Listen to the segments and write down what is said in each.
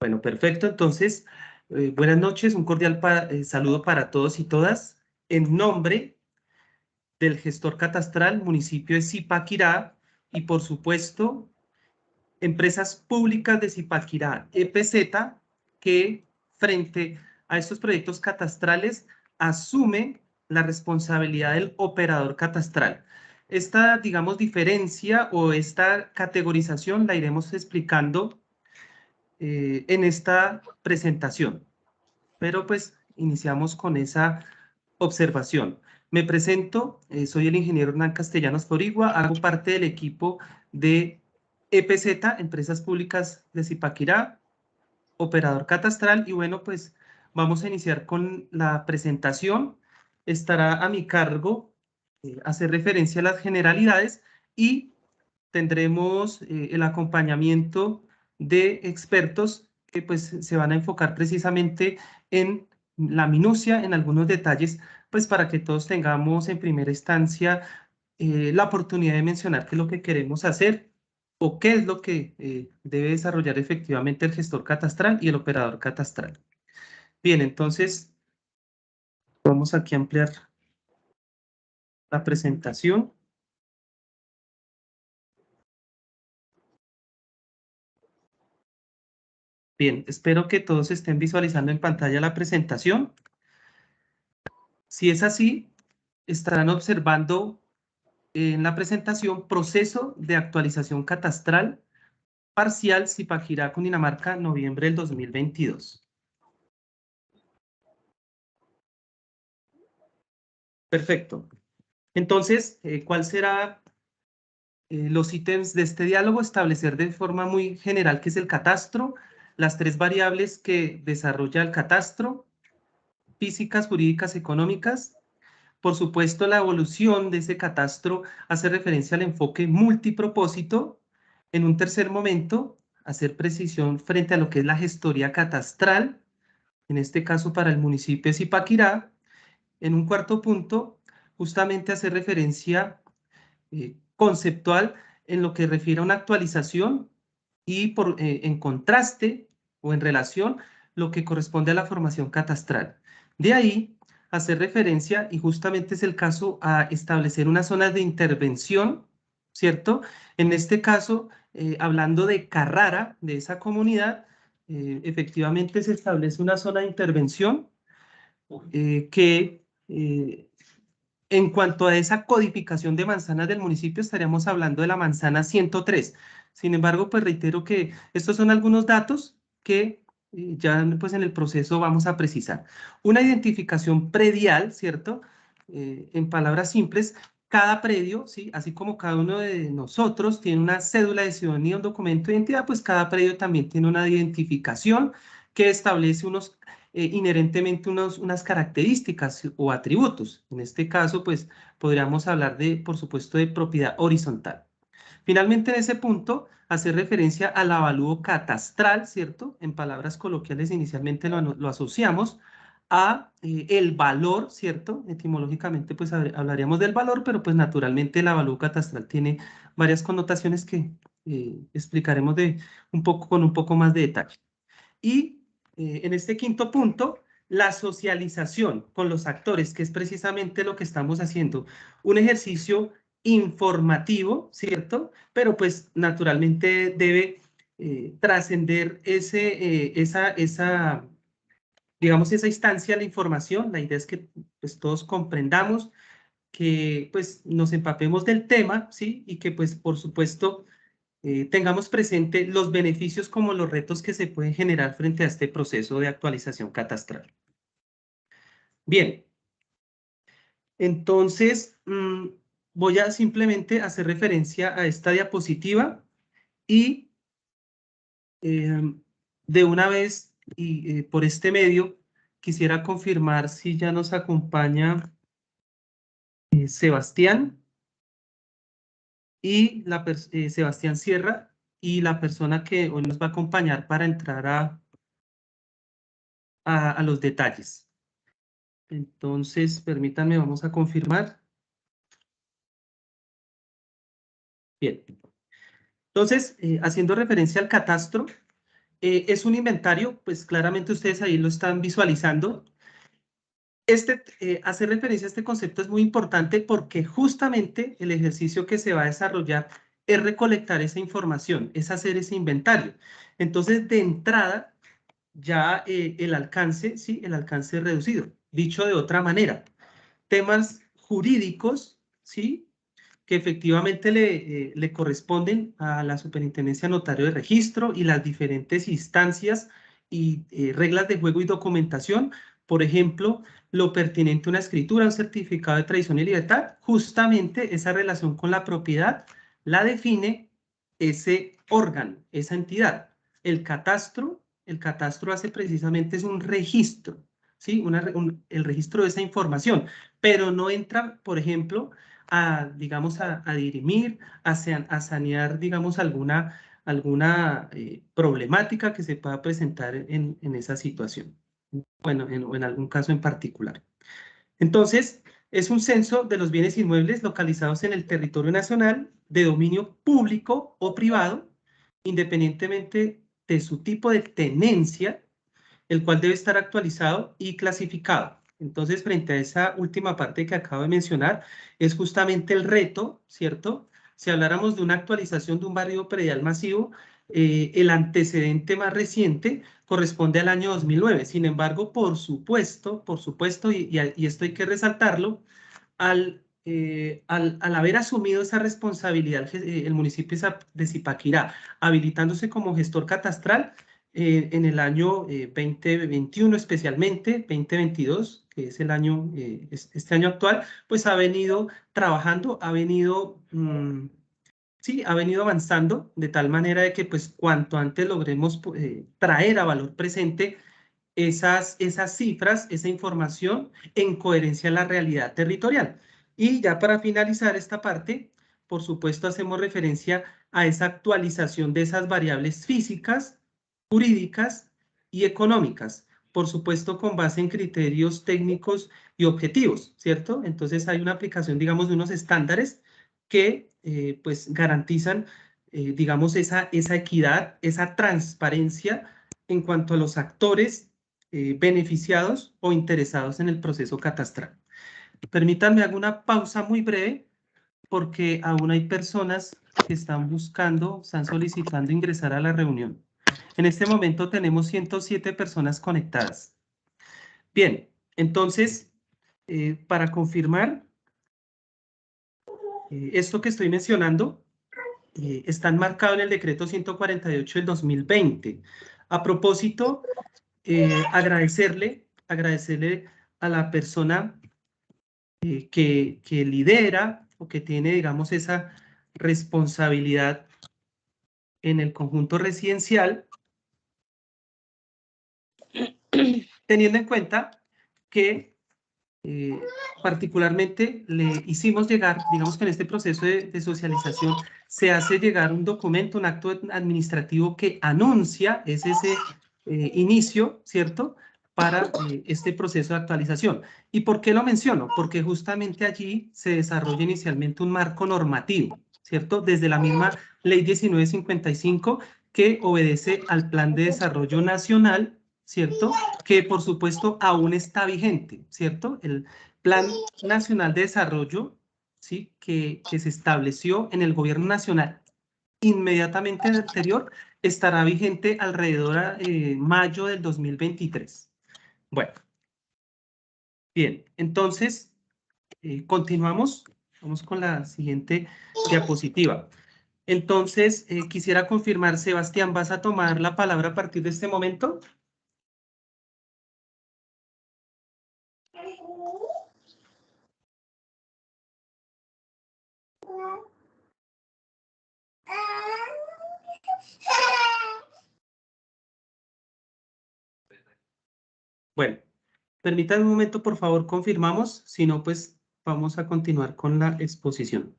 Bueno, perfecto. Entonces, buenas noches, un cordial saludo para todos y todas. En nombre del gestor catastral, municipio de Zipaquirá y, por supuesto, empresas públicas de Zipaquirá, EPZ, que frente a estos proyectos catastrales asume la responsabilidad del operador catastral. Esta, digamos, diferencia o esta categorización la iremos explicando en esta presentación. Pero pues iniciamos con esa observación. Me presento, soy el ingeniero Hernán Castellanos Forigua, hago parte del equipo de EPZ, Empresas Públicas de Zipaquirá, operador catastral, y bueno, pues vamos a iniciar con la presentación. Estará a mi cargo hacer referencia a las generalidades y tendremos el acompañamiento de expertos que pues se van a enfocar precisamente en la minucia, en algunos detalles, pues para que todos tengamos en primera instancia la oportunidad de mencionar qué es lo que queremos hacer o qué es lo que debe desarrollar efectivamente el gestor catastral y el operador catastral. Bien, entonces vamos aquí a ampliar la presentación. Bien, espero que todos estén visualizando en pantalla la presentación. Si es así, estarán observando en la presentación proceso de actualización catastral parcial Zipaquirá, Cundinamarca, noviembre del 2022. Perfecto. Entonces, ¿cuál será los ítems de este diálogo? Establecer de forma muy general qué es el catastro, las tres variables que desarrolla el catastro, físicas, jurídicas, económicas. Por supuesto, la evolución de ese catastro hace referencia al enfoque multipropósito. En un tercer momento, hacer precisión frente a lo que es la gestoría catastral, en este caso para el municipio de Zipaquirá. En un cuarto punto, justamente hacer referencia conceptual en lo que refiere a una actualización y en contraste o en relación lo que corresponde a la formación catastral. De ahí hacer referencia, y justamente es el caso, a establecer una zona de intervención, ¿cierto? En este caso, hablando de Carrara, de esa comunidad, efectivamente se establece una zona de intervención que en cuanto a esa codificación de manzanas del municipio, estaríamos hablando de la manzana 103. Sin embargo, pues reitero que estos son algunos datos que ya pues en el proceso vamos a precisar. Una identificación predial, ¿cierto? En palabras simples, cada predio, ¿sí? Así como cada uno de nosotros tiene una cédula de ciudadanía, un documento de identidad, pues cada predio también tiene una identificación que establece inherentemente unas características o atributos. En este caso, pues podríamos hablar de, por supuesto, de propiedad horizontal. Finalmente, en ese punto, hacer referencia al avalúo catastral, ¿cierto? En palabras coloquiales, inicialmente lo asociamos a el valor, ¿cierto? Etimológicamente, pues hablaríamos del valor, pero pues naturalmente el avalúo catastral tiene varias connotaciones que explicaremos con un poco más de detalle. Y en este quinto punto, la socialización con los actores, que es precisamente lo que estamos haciendo. Un ejercicio informativo, ¿cierto? Pero pues naturalmente debe trascender digamos, esa instancia de la información. La idea es que pues todos comprendamos, que pues nos empapemos del tema, ¿sí? Y que pues por supuesto tengamos presente los beneficios como los retos que se pueden generar frente a este proceso de actualización catastral. Bien, entonces voy a simplemente hacer referencia a esta diapositiva y de una vez y por este medio quisiera confirmar si ya nos acompaña Sebastián y Sebastián Sierra, y la persona que hoy nos va a acompañar para entrar a los detalles. Entonces, permítanme, vamos a confirmar. Bien. Entonces, haciendo referencia al catastro, Es un inventario, pues claramente ustedes ahí lo están visualizando. Hacer referencia a este concepto es muy importante porque justamente el ejercicio que se va a desarrollar es recolectar esa información, es hacer ese inventario. Entonces, de entrada, ya el alcance, ¿sí? El alcance es reducido. Dicho de otra manera, temas jurídicos, ¿sí? Que efectivamente le corresponden a la Superintendencia Notario de Registro y las diferentes instancias y reglas de juego y documentación. Por ejemplo, lo pertinente a una escritura, un certificado de tradición y libertad, justamente esa relación con la propiedad la define ese órgano, esa entidad. El catastro hace precisamente es un registro, ¿sí? El registro de esa información, pero no entra, por ejemplo, digamos, a dirimir, a sanear, digamos, alguna problemática que se pueda presentar en esa situación, bueno, o en algún caso en particular. Entonces, es un censo de los bienes inmuebles localizados en el territorio nacional de dominio público o privado, independientemente de su tipo de tenencia, el cual debe estar actualizado y clasificado. Entonces, frente a esa última parte que acabo de mencionar, es justamente el reto, ¿cierto? Si habláramos de una actualización de un barrio predial masivo, el antecedente más reciente corresponde al año 2009. Sin embargo, por supuesto, y esto hay que resaltarlo, al haber asumido esa responsabilidad el municipio de Zipaquirá, habilitándose como gestor catastral en el año 2021, especialmente 2022, que es el año, este año actual, pues ha venido trabajando, sí, ha venido avanzando de tal manera de que pues cuanto antes logremos traer a valor presente esas cifras, esa información en coherencia a la realidad territorial. Y ya para finalizar esta parte, por supuesto, hacemos referencia a esa actualización de esas variables físicas, jurídicas y económicas, por supuesto, con base en criterios técnicos y objetivos, ¿cierto? Entonces hay una aplicación, digamos, de unos estándares que pues garantizan, digamos, esa equidad, esa transparencia en cuanto a los actores beneficiados o interesados en el proceso catastral. Permítanme hago una pausa muy breve porque aún hay personas que están buscando, están solicitando ingresar a la reunión. En este momento tenemos 107 personas conectadas. Bien, entonces, para confirmar, esto que estoy mencionando está enmarcado en el decreto 148 del 2020. A propósito, agradecerle a la persona que lidera o que tiene, digamos, esa responsabilidad en el conjunto residencial, teniendo en cuenta que particularmente le hicimos llegar, digamos que en este proceso de socialización se hace llegar un documento, un acto administrativo que anuncia, es ese inicio, ¿cierto?, para este proceso de actualización. ¿Y por qué lo menciono? Porque justamente allí se desarrolla inicialmente un marco normativo, ¿cierto? Desde la misma Ley 1955 que obedece al Plan de Desarrollo Nacional, ¿cierto? Que por supuesto aún está vigente, ¿cierto? El Plan Nacional de Desarrollo, ¿sí? Que se estableció en el gobierno nacional inmediatamente anterior, estará vigente alrededor a mayo del 2023. Bueno, bien, entonces continuamos, vamos con la siguiente diapositiva. Entonces, quisiera confirmar, Sebastián, ¿vas a tomar la palabra a partir de este momento? Bueno, permítanme un momento, por favor, confirmamos, si no, pues vamos a continuar con la exposición.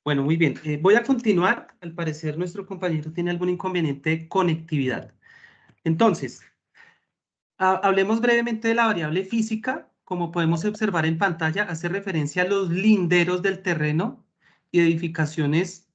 Bueno, muy bien. Voy a continuar. Al parecer, nuestro compañero tiene algún inconveniente de conectividad. Entonces, hablemos brevemente de la variable física. Como podemos observar en pantalla, hace referencia a los linderos del terreno y edificaciones,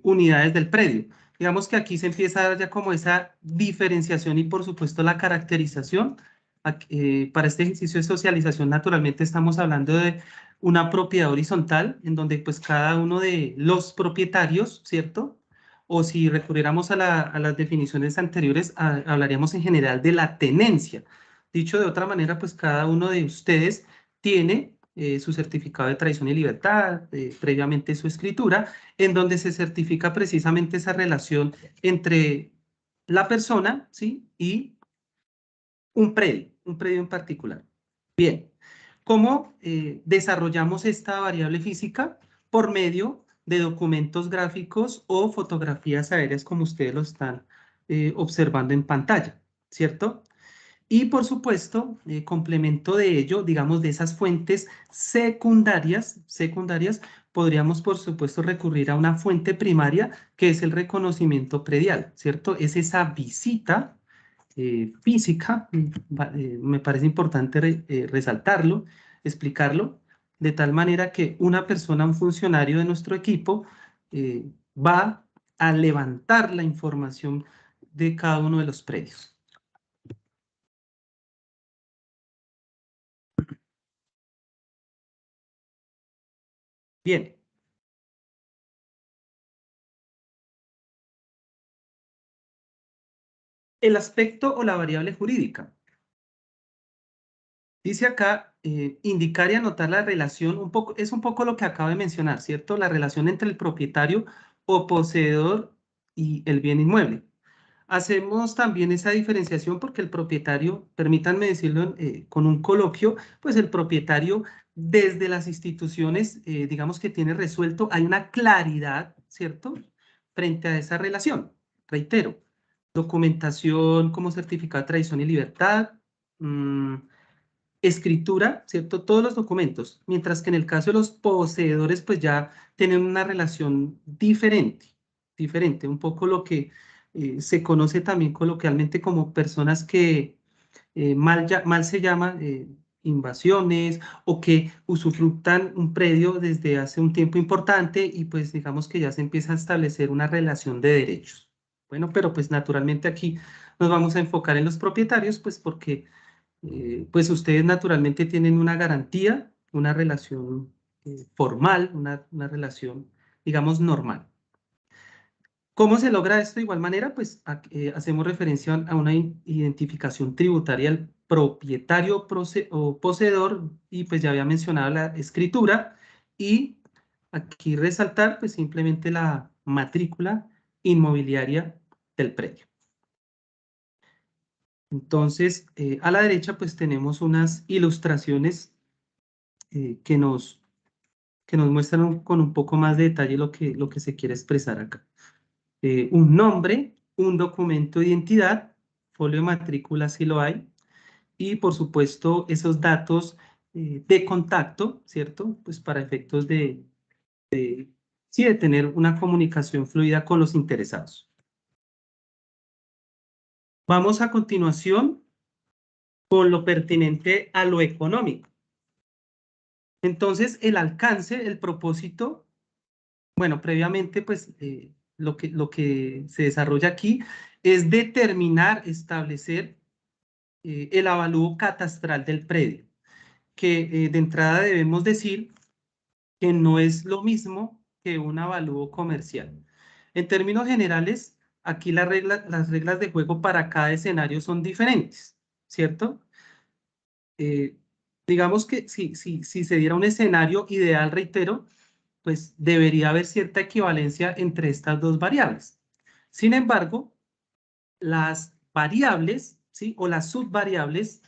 unidades del predio. Digamos que aquí se empieza a dar ya como esa diferenciación y por supuesto la caracterización. Para este ejercicio de socialización, naturalmente estamos hablando de una propiedad horizontal en donde pues cada uno de los propietarios, ¿cierto? O si recurriéramos a las definiciones anteriores, hablaríamos en general de la tenencia. Dicho de otra manera, pues cada uno de ustedes tiene su certificado de tradición y libertad, previamente su escritura, en donde se certifica precisamente esa relación entre la persona, ¿sí? Y un predio en particular. Bien, ¿cómo desarrollamos esta variable física? Por medio de documentos gráficos o fotografías aéreas como ustedes lo están observando en pantalla, ¿cierto? Y por supuesto, complemento de ello, digamos, de esas fuentes secundarias, podríamos por supuesto recurrir a una fuente primaria que es el reconocimiento predial, ¿cierto? Es esa visita física, me parece importante resaltarlo, explicarlo, de tal manera que una persona, un funcionario de nuestro equipo, va a levantar la información de cada uno de los predios. Bien. El aspecto o la variable jurídica. Dice acá, indicar y anotar la relación, es un poco lo que acabo de mencionar, ¿cierto? La relación entre el propietario o poseedor y el bien inmueble. Hacemos también esa diferenciación porque el propietario, permítanme decirlo con un coloquio, pues el propietario desde las instituciones, digamos que tiene resuelto, hay una claridad, ¿cierto? Frente a esa relación. Reitero, documentación como certificado de tradición y libertad, escritura, ¿cierto? Todos los documentos, mientras que en el caso de los poseedores, pues ya tienen una relación diferente, un poco lo que se conoce también coloquialmente como personas que mal se llama invasiones o que usufructan un predio desde hace un tiempo importante y pues digamos que ya se empieza a establecer una relación de derechos. Bueno, pero pues naturalmente aquí nos vamos a enfocar en los propietarios, pues porque pues ustedes naturalmente tienen una garantía, una relación formal, una relación, digamos, normal. ¿Cómo se logra esto de igual manera? Pues hacemos referencia a una identificación tributaria del propietario o poseedor y pues ya había mencionado la escritura y aquí resaltar pues simplemente la matrícula inmobiliaria del predio. Entonces, a la derecha pues tenemos unas ilustraciones que nos muestran con un poco más de detalle lo que se quiere expresar acá. Un nombre, un documento de identidad, folio de matrícula si lo hay, y por supuesto esos datos de contacto, ¿cierto? Pues para efectos sí, de tener una comunicación fluida con los interesados. Vamos a continuación con lo pertinente a lo económico. Entonces, el alcance, el propósito, bueno, previamente, pues lo que se desarrolla aquí es determinar, establecer el avalúo catastral del predio, que de entrada debemos decir que no es lo mismo que un avalúo comercial. En términos generales, aquí las reglas de juego para cada escenario son diferentes, ¿cierto? Digamos que si se diera un escenario ideal, reitero, pues debería haber cierta equivalencia entre estas dos variables. Sin embargo, las variables, ¿sí? O las subvariables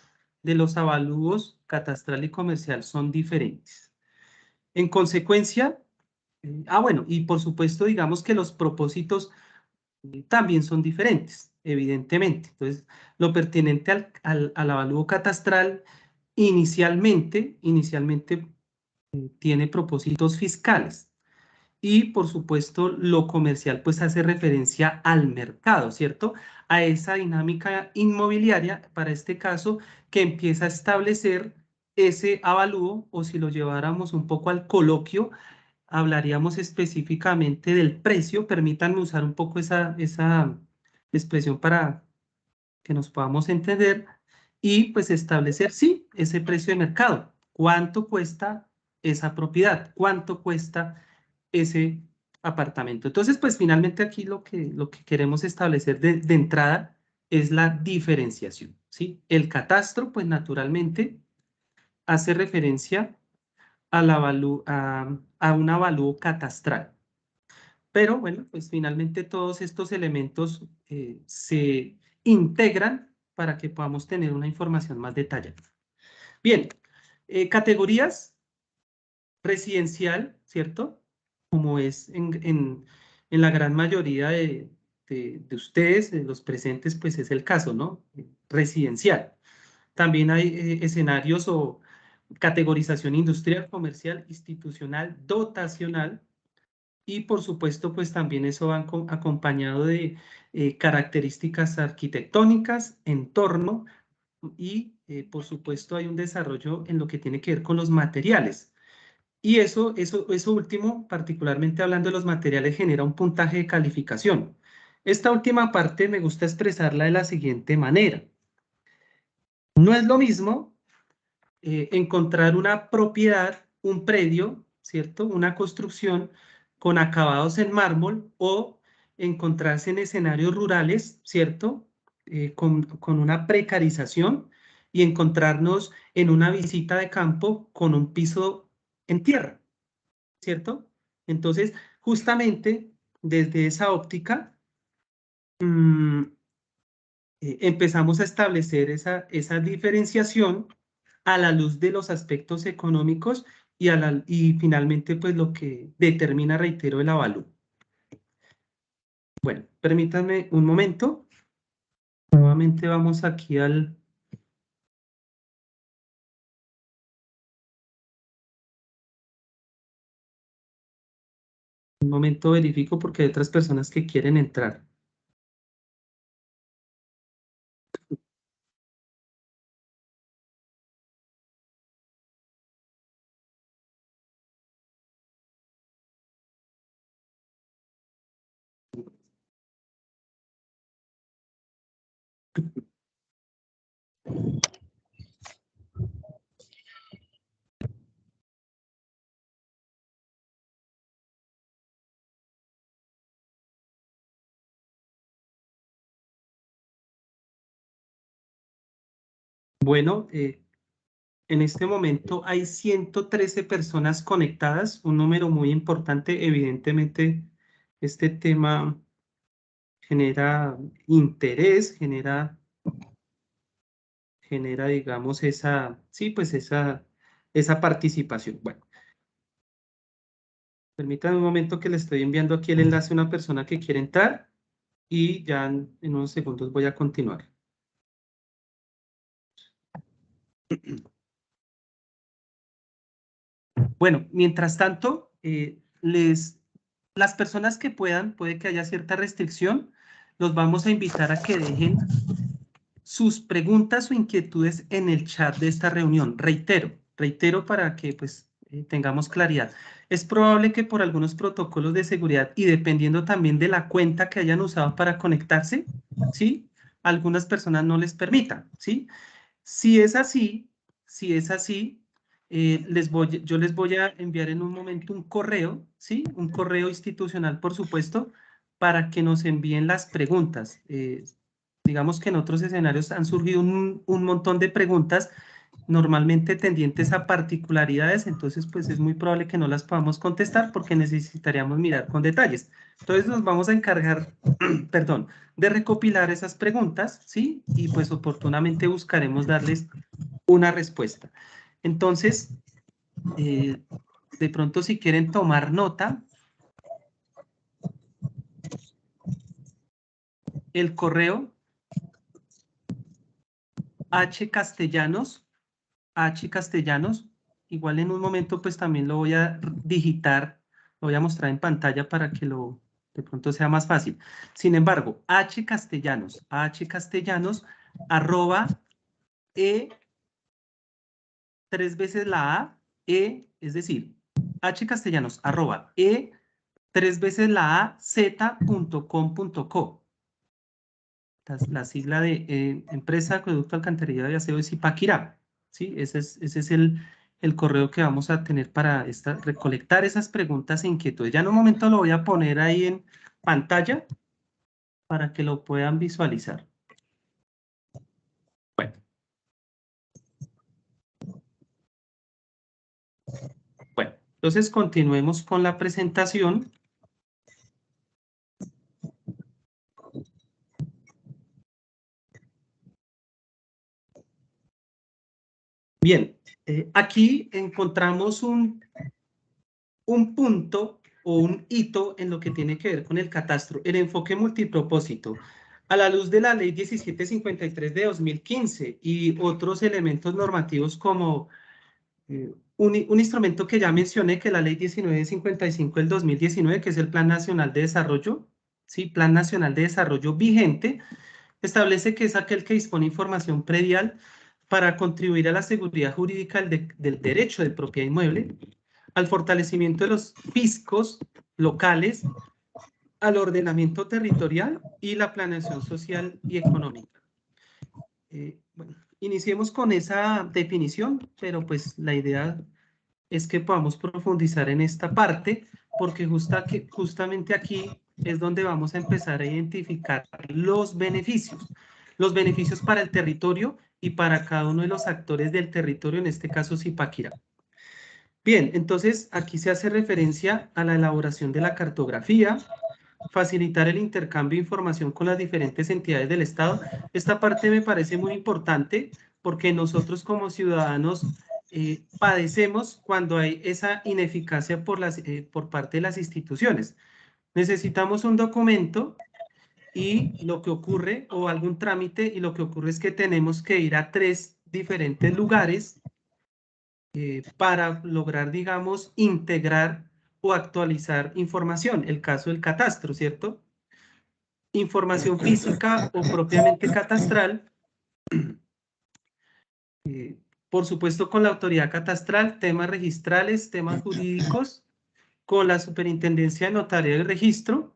de los avalúos catastral y comercial son diferentes. En consecuencia, bueno, y por supuesto, digamos que los propósitos también son diferentes, evidentemente. Entonces, lo pertinente al avalúo catastral inicialmente tiene propósitos fiscales, Y por supuesto, lo comercial pues hace referencia al mercado, ¿cierto? A esa dinámica inmobiliaria, para este caso, que empieza a establecer ese avalúo, o si lo lleváramos un poco al coloquio, hablaríamos específicamente del precio. Permítanme usar un poco esa expresión para que nos podamos entender y pues establecer, sí, ese precio de mercado. ¿Cuánto cuesta esa propiedad? ¿Cuánto cuesta ese apartamento? Entonces, pues finalmente aquí lo que queremos establecer de entrada es la diferenciación, ¿sí? El catastro, pues naturalmente, hace referencia a un avalúo catastral. Pero bueno, pues finalmente todos estos elementos se integran para que podamos tener una información más detallada. Bien, categorías residencial, ¿cierto? Como es en la gran mayoría de ustedes, de los presentes, pues es el caso, ¿no? Residencial. También hay escenarios o categorización industrial, comercial, institucional, dotacional. Y por supuesto, pues también eso va acompañado de características arquitectónicas, entorno y por supuesto hay un desarrollo en lo que tiene que ver con los materiales. Y eso último, particularmente hablando de los materiales, genera un puntaje de calificación. Esta última parte me gusta expresarla de la siguiente manera. No es lo mismo encontrar una propiedad, un predio, ¿cierto? Una construcción con acabados en mármol o encontrarse en escenarios rurales, ¿cierto? Con una precarización y encontrarnos en una visita de campo con un piso en tierra, ¿cierto? Entonces, justamente desde esa óptica, mm, empezamos a establecer esa diferenciación a la luz de los aspectos económicos y finalmente pues lo que determina, reitero, el avalúo. Bueno, permítanme un momento. Nuevamente vamos aquí un momento verifico porque hay otras personas que quieren entrar. Bueno, en este momento hay 113 personas conectadas, un número muy importante. Evidentemente, este tema genera interés, genera, digamos, sí, pues esa participación. Bueno, permítanme un momento que le estoy enviando aquí el enlace a una persona que quiere entrar y ya en unos segundos voy a continuar. Bueno, mientras tanto, las personas que puedan, puede que haya cierta restricción, los vamos a invitar a que dejen sus preguntas o inquietudes en el chat de esta reunión. Reitero para que pues tengamos claridad. Es probable que por algunos protocolos de seguridad y dependiendo también de la cuenta que hayan usado para conectarse, ¿sí? Algunas personas no les permitan, ¿sí? Si es así, si es así, yo les voy a enviar en un momento un correo, ¿sí? Un correo institucional, por supuesto, para que nos envíen las preguntas. Digamos que en otros escenarios han surgido un montón de preguntas, normalmente tendientes a particularidades, entonces pues es muy probable que no las podamos contestar porque necesitaríamos mirar con detalles. Entonces nos vamos a encargar, perdón, de recopilar esas preguntas, ¿sí? Y pues oportunamente buscaremos darles una respuesta. Entonces, de pronto si quieren tomar nota, el correo H Castellanos, igual en un momento pues también lo voy a digitar Lo voy a mostrar en pantalla para que de pronto sea más fácil. Sin embargo, hcastellanos, arroba tres veces la A, es decir, hcastellanos, arroba tres veces la A, z.com.co. La sigla de Empresa Acueducto Alcantarillado y Aseo de Zipaquirá. ¿Sí? Ese es el correo que vamos a tener para recolectar esas preguntas e inquietudes. Ya en un momento lo voy a poner ahí en pantalla para que lo puedan visualizar. Bueno, entonces continuemos con la presentación. Bien, aquí encontramos un punto o un hito en lo que tiene que ver con el catastro, el enfoque multipropósito. A la luz de la Ley 1753 de 2015 y otros elementos normativos como un instrumento que ya mencioné, que es la Ley 1955 del 2019, que es el Plan Nacional de Desarrollo, ¿sí? Plan Nacional de Desarrollo vigente, establece que es aquel que dispone información predial para contribuir a la seguridad jurídica del derecho de propiedad inmueble, al fortalecimiento de los fiscos locales, al ordenamiento territorial y la planeación social y económica. Bueno, iniciemos con esa definición, pero pues la idea es que podamos profundizar en esta parte, porque justamente aquí es donde vamos a empezar a identificar los beneficios para el territorio y para cada uno de los actores del territorio, en este caso Zipaquirá. Bien, entonces aquí se hace referencia a la elaboración de la cartografía, facilitar el intercambio de información con las diferentes entidades del Estado. Esta parte me parece muy importante porque nosotros como ciudadanos padecemos cuando hay esa ineficacia por parte de las instituciones. Necesitamos un documento y lo que ocurre, o algún trámite, y lo que ocurre es que tenemos que ir a 3 diferentes lugares para lograr, digamos, integrar o actualizar información. El caso del catastro, ¿cierto? Información física o propiamente catastral. Por supuesto, con la autoridad catastral, temas registrales, temas jurídicos, con la Superintendencia de Notaría y Registro.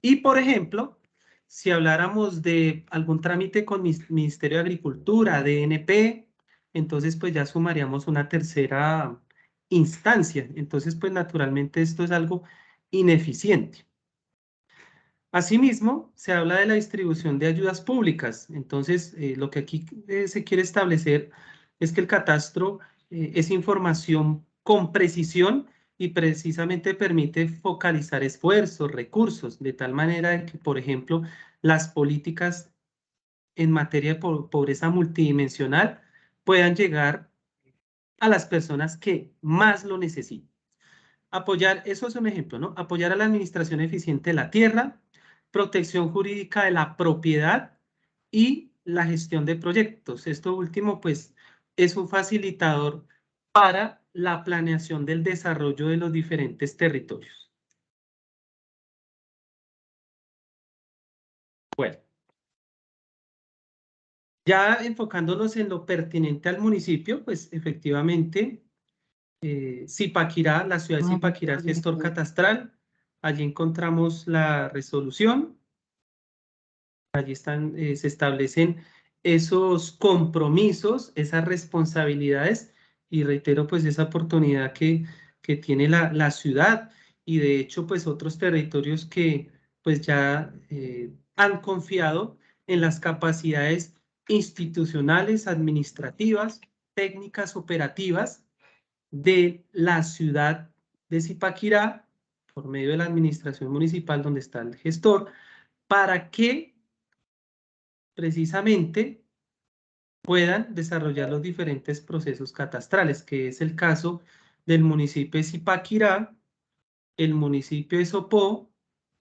Y, por ejemplo, si habláramos de algún trámite con Ministerio de Agricultura, DNP, entonces pues ya sumaríamos una tercera instancia. Entonces, pues naturalmente esto es algo ineficiente. Asimismo, se habla de la distribución de ayudas públicas. Entonces, lo que aquí se quiere establecer es que el catastro es información con precisión y precisamente permite focalizar esfuerzos, recursos, de tal manera que, por ejemplo, las políticas en materia de pobreza multidimensional puedan llegar a las personas que más lo necesitan. Apoyar, eso es un ejemplo, ¿no? Apoyar a la administración eficiente de la tierra, protección jurídica de la propiedad y la gestión de proyectos. Esto último, pues, es un facilitador para la planeación del desarrollo de los diferentes territorios. Bueno, ya enfocándonos en lo pertinente al municipio, pues efectivamente, Zipaquirá, la ciudad de Zipaquirá es gestor catastral. Allí encontramos la resolución. Allí se establecen esos compromisos, esas responsabilidades y reitero pues esa oportunidad que tiene la ciudad y de hecho pues otros territorios que pues ya han confiado en las capacidades institucionales, administrativas, técnicas, operativas de la ciudad de Zipaquirá por medio de la administración municipal donde está el gestor para que precisamente puedan desarrollar los diferentes procesos catastrales, que es el caso del municipio de Zipaquirá, el municipio de Sopó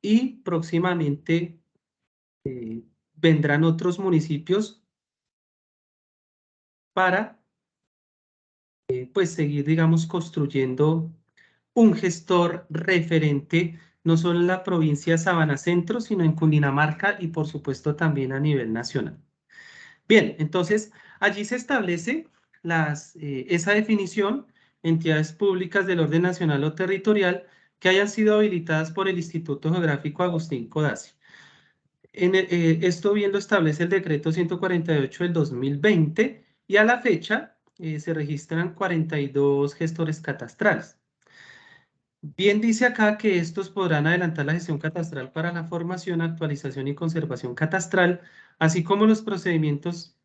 y próximamente vendrán otros municipios para pues seguir, digamos, construyendo un gestor referente no solo en la provincia de Sabana Centro, sino en Cundinamarca y por supuesto también a nivel nacional. Bien, entonces allí se establece esa definición, entidades públicas del orden nacional o territorial que hayan sido habilitadas por el Instituto Geográfico Agustín Codazzi. Esto bien lo establece el decreto 148 del 2020 y a la fecha se registran 42 gestores catastrales. Bien dice acá que estos podrán adelantar la gestión catastral para la formación, actualización y conservación catastral, así como los procedimientos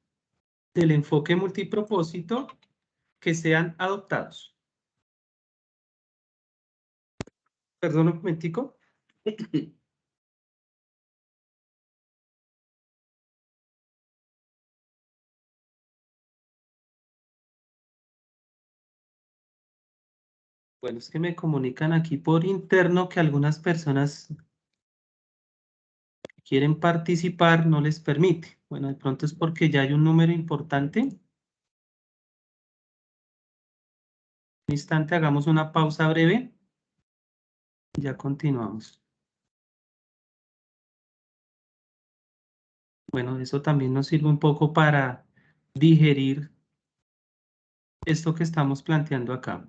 del enfoque multipropósito que sean adoptados. Perdón un momentico. Bueno, es que me comunican aquí por interno que algunas personas que quieren participar no les permite. Bueno, de pronto es porque ya hay un número importante. Un instante, hagamos una pausa breve. Ya continuamos. Bueno, eso también nos sirve un poco para digerir esto que estamos planteando acá.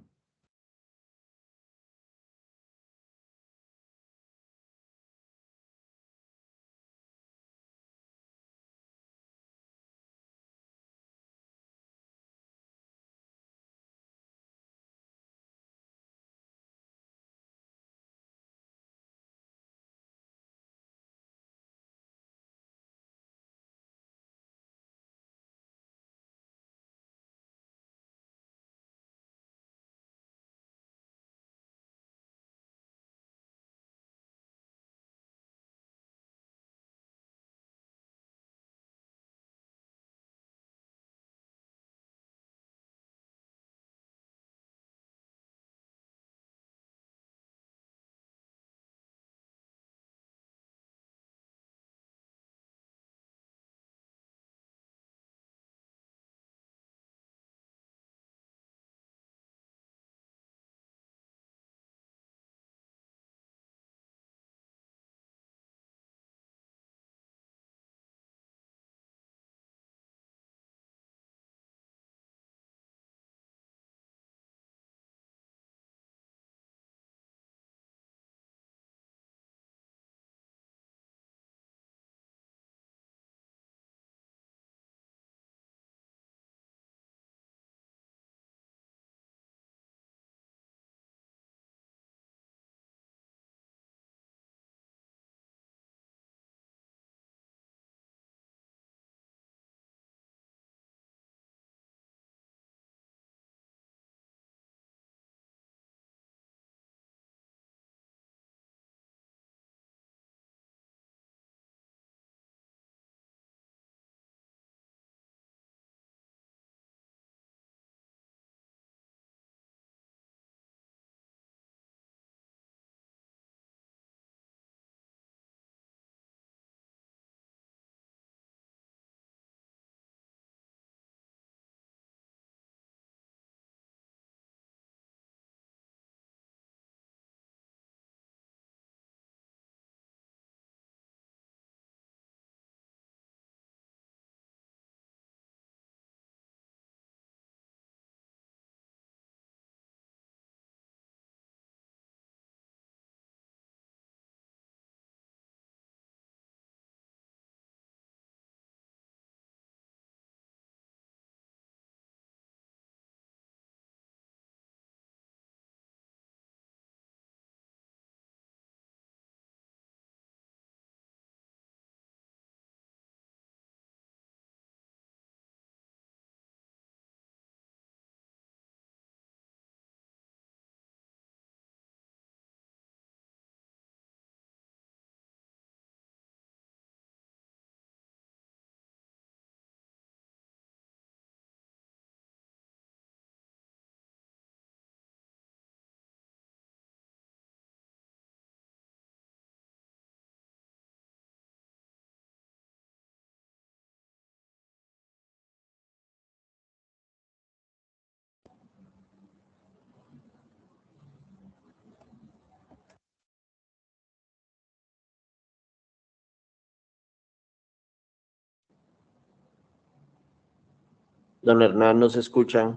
Don Hernán, ¿no se escucha?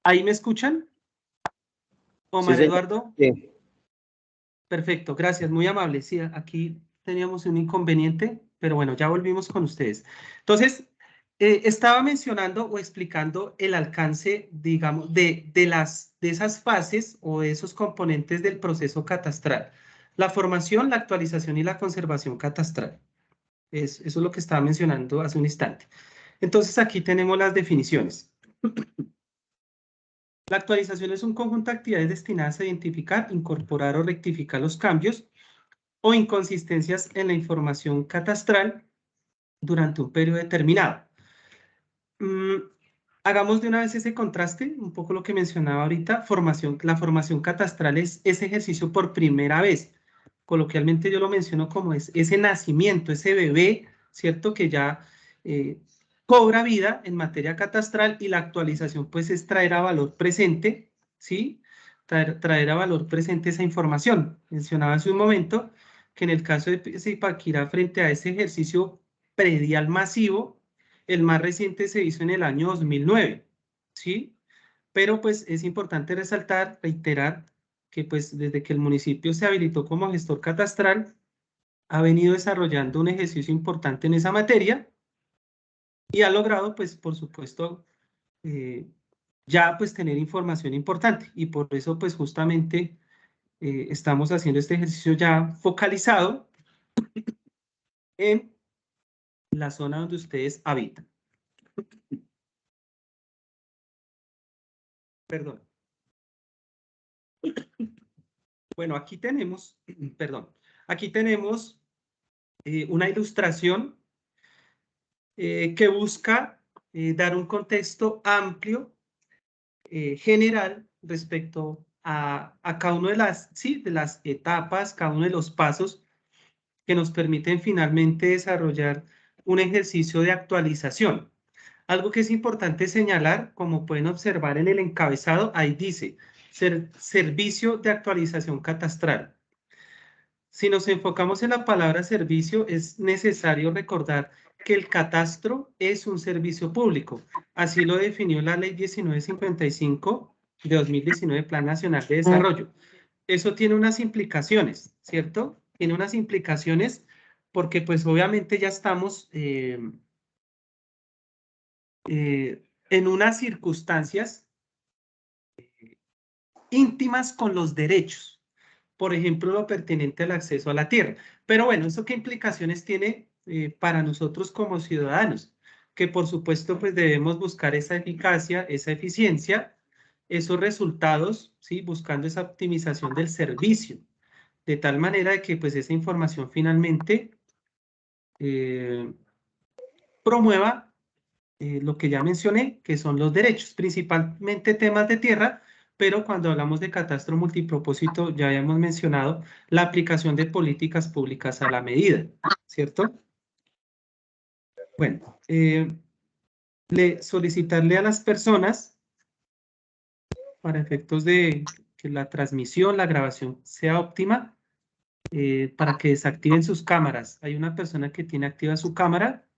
¿Ahí me escuchan? Omar Sí, señor. Eduardo. Sí. Perfecto, gracias, muy amable. Sí, aquí teníamos un inconveniente, pero bueno, ya volvimos con ustedes. Entonces, estaba mencionando o explicando el alcance, digamos, de esas fases o de esos componentes del proceso catastral. La formación, la actualización y la conservación catastral. Eso es lo que estaba mencionando hace un instante. Entonces, aquí tenemos las definiciones. La actualización es un conjunto de actividades destinadas a identificar, incorporar o rectificar los cambios o inconsistencias en la información catastral durante un periodo determinado. Hagamos de una vez ese contraste, un poco lo que mencionaba ahorita, la formación catastral es ese ejercicio por primera vez. Coloquialmente yo lo menciono como ese nacimiento, ese bebé, ¿cierto? Que ya cobra vida en materia catastral y la actualización pues es traer a valor presente, ¿sí? Traer a valor presente esa información. Mencionaba hace un momento que en el caso de Zipaquirá frente a ese ejercicio predial masivo, el más reciente se hizo en el año 2009, ¿sí? Pero pues es importante resaltar, reiterar, que pues desde que el municipio se habilitó como gestor catastral, ha venido desarrollando un ejercicio importante en esa materia y ha logrado pues por supuesto ya pues tener información importante y por eso pues justamente estamos haciendo este ejercicio ya focalizado en la zona donde ustedes habitan. Perdón. Bueno, aquí tenemos, perdón, aquí tenemos una ilustración que busca dar un contexto amplio, general, respecto a cada una de las etapas, cada uno de los pasos que nos permiten finalmente desarrollar un ejercicio de actualización. Algo que es importante señalar, como pueden observar en el encabezado, ahí dice, servicio de actualización catastral. Si nos enfocamos en la palabra servicio, es necesario recordar que el catastro es un servicio público. Así lo definió la Ley 1955 de 2019, Plan Nacional de Desarrollo. Eso tiene unas implicaciones, ¿cierto? Tiene unas implicaciones porque pues obviamente ya estamos en unas circunstancias íntimas con los derechos. Por ejemplo, lo pertinente al acceso a la tierra. Pero bueno, ¿eso qué implicaciones tiene para nosotros como ciudadanos? Que por supuesto, pues debemos buscar esa eficacia, esa eficiencia, esos resultados, ¿sí? Buscando esa optimización del servicio, de tal manera de que pues esa información finalmente promueva lo que ya mencioné, que son los derechos, principalmente temas de tierra, pero cuando hablamos de catastro multipropósito, ya habíamos mencionado la aplicación de políticas públicas a la medida, ¿cierto? Bueno, solicitarle a las personas, para efectos de que la transmisión, la grabación sea óptima, para que desactiven sus cámaras. Hay una persona que tiene activa su cámara,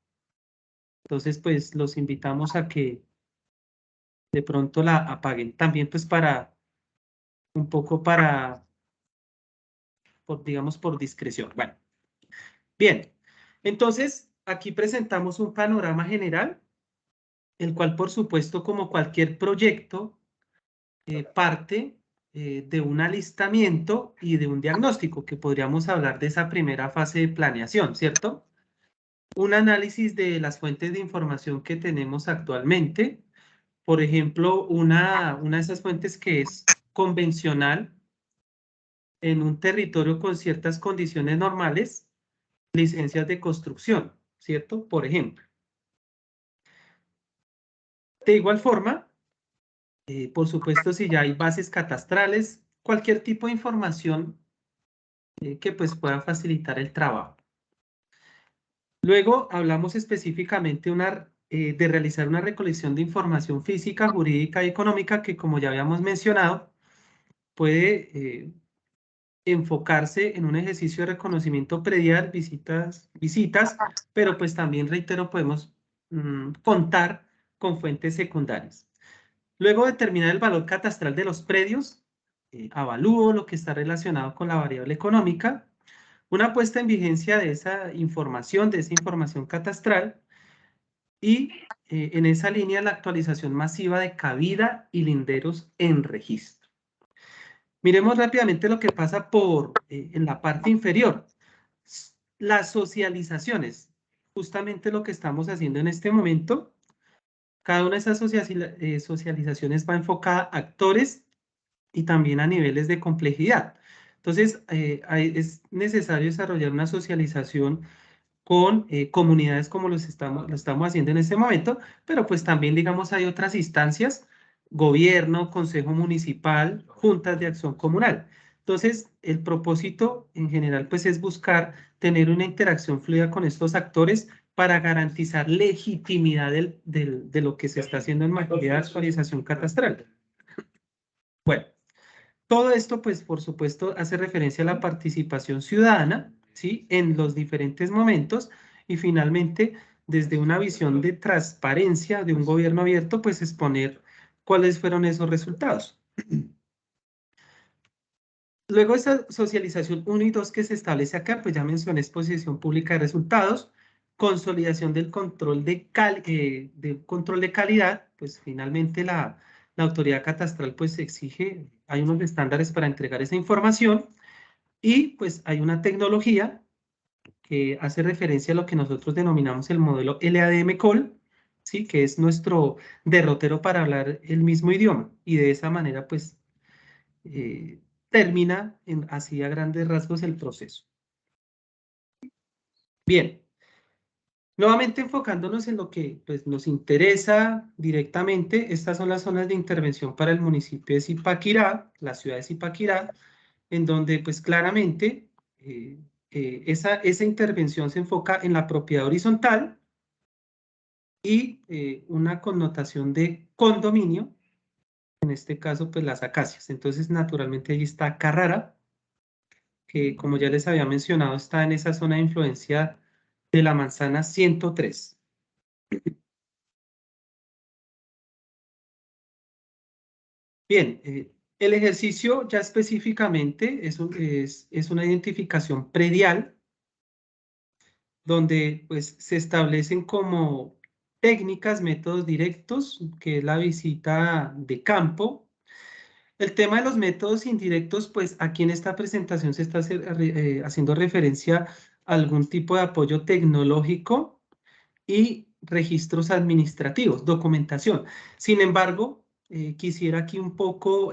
entonces pues los invitamos a que de pronto la apaguen. También pues para un poco digamos, por discreción. Bueno, bien. Entonces, aquí presentamos un panorama general, el cual, por supuesto, como cualquier proyecto, parte de un alistamiento y de un diagnóstico, que podríamos hablar de esa primera fase de planeación, ¿cierto? Un análisis de las fuentes de información que tenemos actualmente. Por ejemplo, una de esas fuentes que es convencional, en un territorio con ciertas condiciones normales, licencias de construcción, ¿cierto? Por ejemplo. De igual forma, por supuesto, si ya hay bases catastrales, cualquier tipo de información que pues pueda facilitar el trabajo. Luego hablamos específicamente de realizar una recolección de información física, jurídica y económica que, como ya habíamos mencionado, puede enfocarse en un ejercicio de reconocimiento predial, visitas, pero pues también, reitero, podemos contar con fuentes secundarias. Luego determinar el valor catastral de los predios, avalúo lo que está relacionado con la variable económica, una puesta en vigencia de esa información catastral y en esa línea la actualización masiva de cabida y linderos en registro. Miremos rápidamente lo que pasa en la parte inferior. Las socializaciones, justamente lo que estamos haciendo en este momento. Cada una de esas socializaciones va enfocada a actores y también a niveles de complejidad. Entonces, es necesario desarrollar una socialización con comunidades como lo estamos haciendo en este momento, pero pues también, digamos, hay otras instancias, gobierno, consejo municipal, juntas de acción comunal. Entonces, el propósito en general pues es buscar tener una interacción fluida con estos actores para garantizar legitimidad de lo que se está haciendo en materia de actualización catastral. Bueno, todo esto pues por supuesto hace referencia a la participación ciudadana, ¿sí? En los diferentes momentos y finalmente desde una visión de transparencia de un gobierno abierto pues exponer cuáles fueron esos resultados. Luego esa socialización 1 y 2 que se establece acá, pues ya mencioné exposición pública de resultados, consolidación del control de calidad, pues finalmente la autoridad catastral pues exige, hay unos estándares para entregar esa información y pues hay una tecnología que hace referencia a lo que nosotros denominamos el modelo LADM-COL, ¿sí? Que es nuestro derrotero para hablar el mismo idioma y de esa manera pues termina así a grandes rasgos el proceso. Bien, nuevamente enfocándonos en lo que pues, nos interesa directamente, estas son las zonas de intervención para el municipio de Zipaquirá, la ciudad de Zipaquirá, en donde pues claramente esa intervención se enfoca en la propiedad horizontal y una connotación de condominio, en este caso pues las acacias. Entonces naturalmente allí está Carrara, que como ya les había mencionado, está en esa zona de influencia de la manzana 103. Bien, el ejercicio ya específicamente es una identificación predial, donde pues se establecen como técnicas, métodos directos, que es la visita de campo. El tema de los métodos indirectos, pues aquí en esta presentación se está haciendo referencia a algún tipo de apoyo tecnológico y registros administrativos, documentación. Sin embargo, quisiera aquí un poco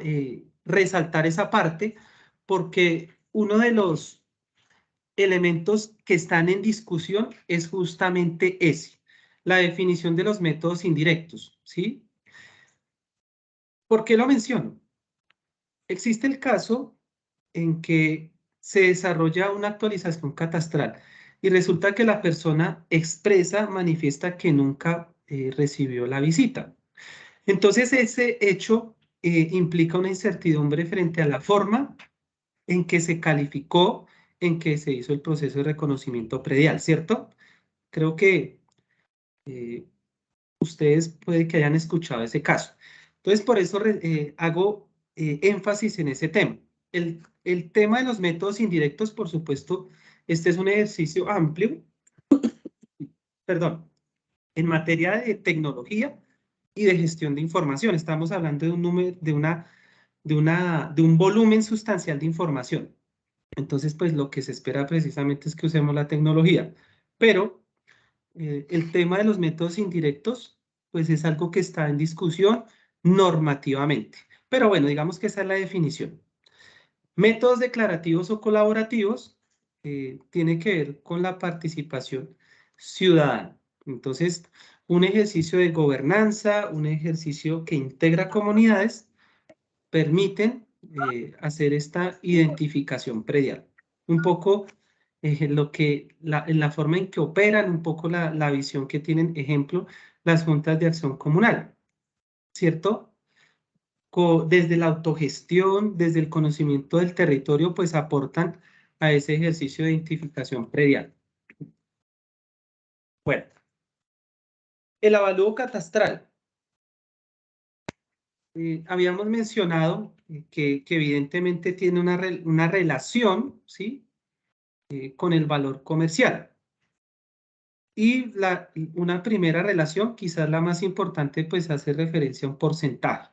resaltar esa parte porque uno de los elementos que están en discusión es justamente ese, la definición de los métodos indirectos, ¿sí? ¿Por qué lo menciono? Existe el caso en que se desarrolla una actualización catastral y resulta que la persona manifiesta que nunca recibió la visita. Entonces, ese hecho implica una incertidumbre frente a la forma en que se calificó, en que se hizo el proceso de reconocimiento predial, ¿cierto? Creo que ustedes puede que hayan escuchado ese caso. Entonces, por eso hago énfasis en ese tema. El tema de los métodos indirectos, por supuesto, este es un ejercicio amplio, perdón, en materia de tecnología y de gestión de información. Estamos hablando de un número, de un volumen sustancial de información. Entonces, pues lo que se espera precisamente es que usemos la tecnología. Pero el tema de los métodos indirectos, pues es algo que está en discusión normativamente. Pero bueno, digamos que esa es la definición. Métodos declarativos o colaborativos tiene que ver con la participación ciudadana. Entonces, un ejercicio de gobernanza, un ejercicio que integra comunidades, permiten hacer esta identificación predial. Un poco en la forma en que operan, un poco la visión que tienen, ejemplo, las juntas de acción comunal, ¿cierto? desde la autogestión, desde el conocimiento del territorio, pues aportan a ese ejercicio de identificación predial. Bueno, el avalúo catastral. Habíamos mencionado que evidentemente tiene una relación, ¿sí? Con el valor comercial. Y una primera relación, quizás la más importante, pues hace referencia a un porcentaje.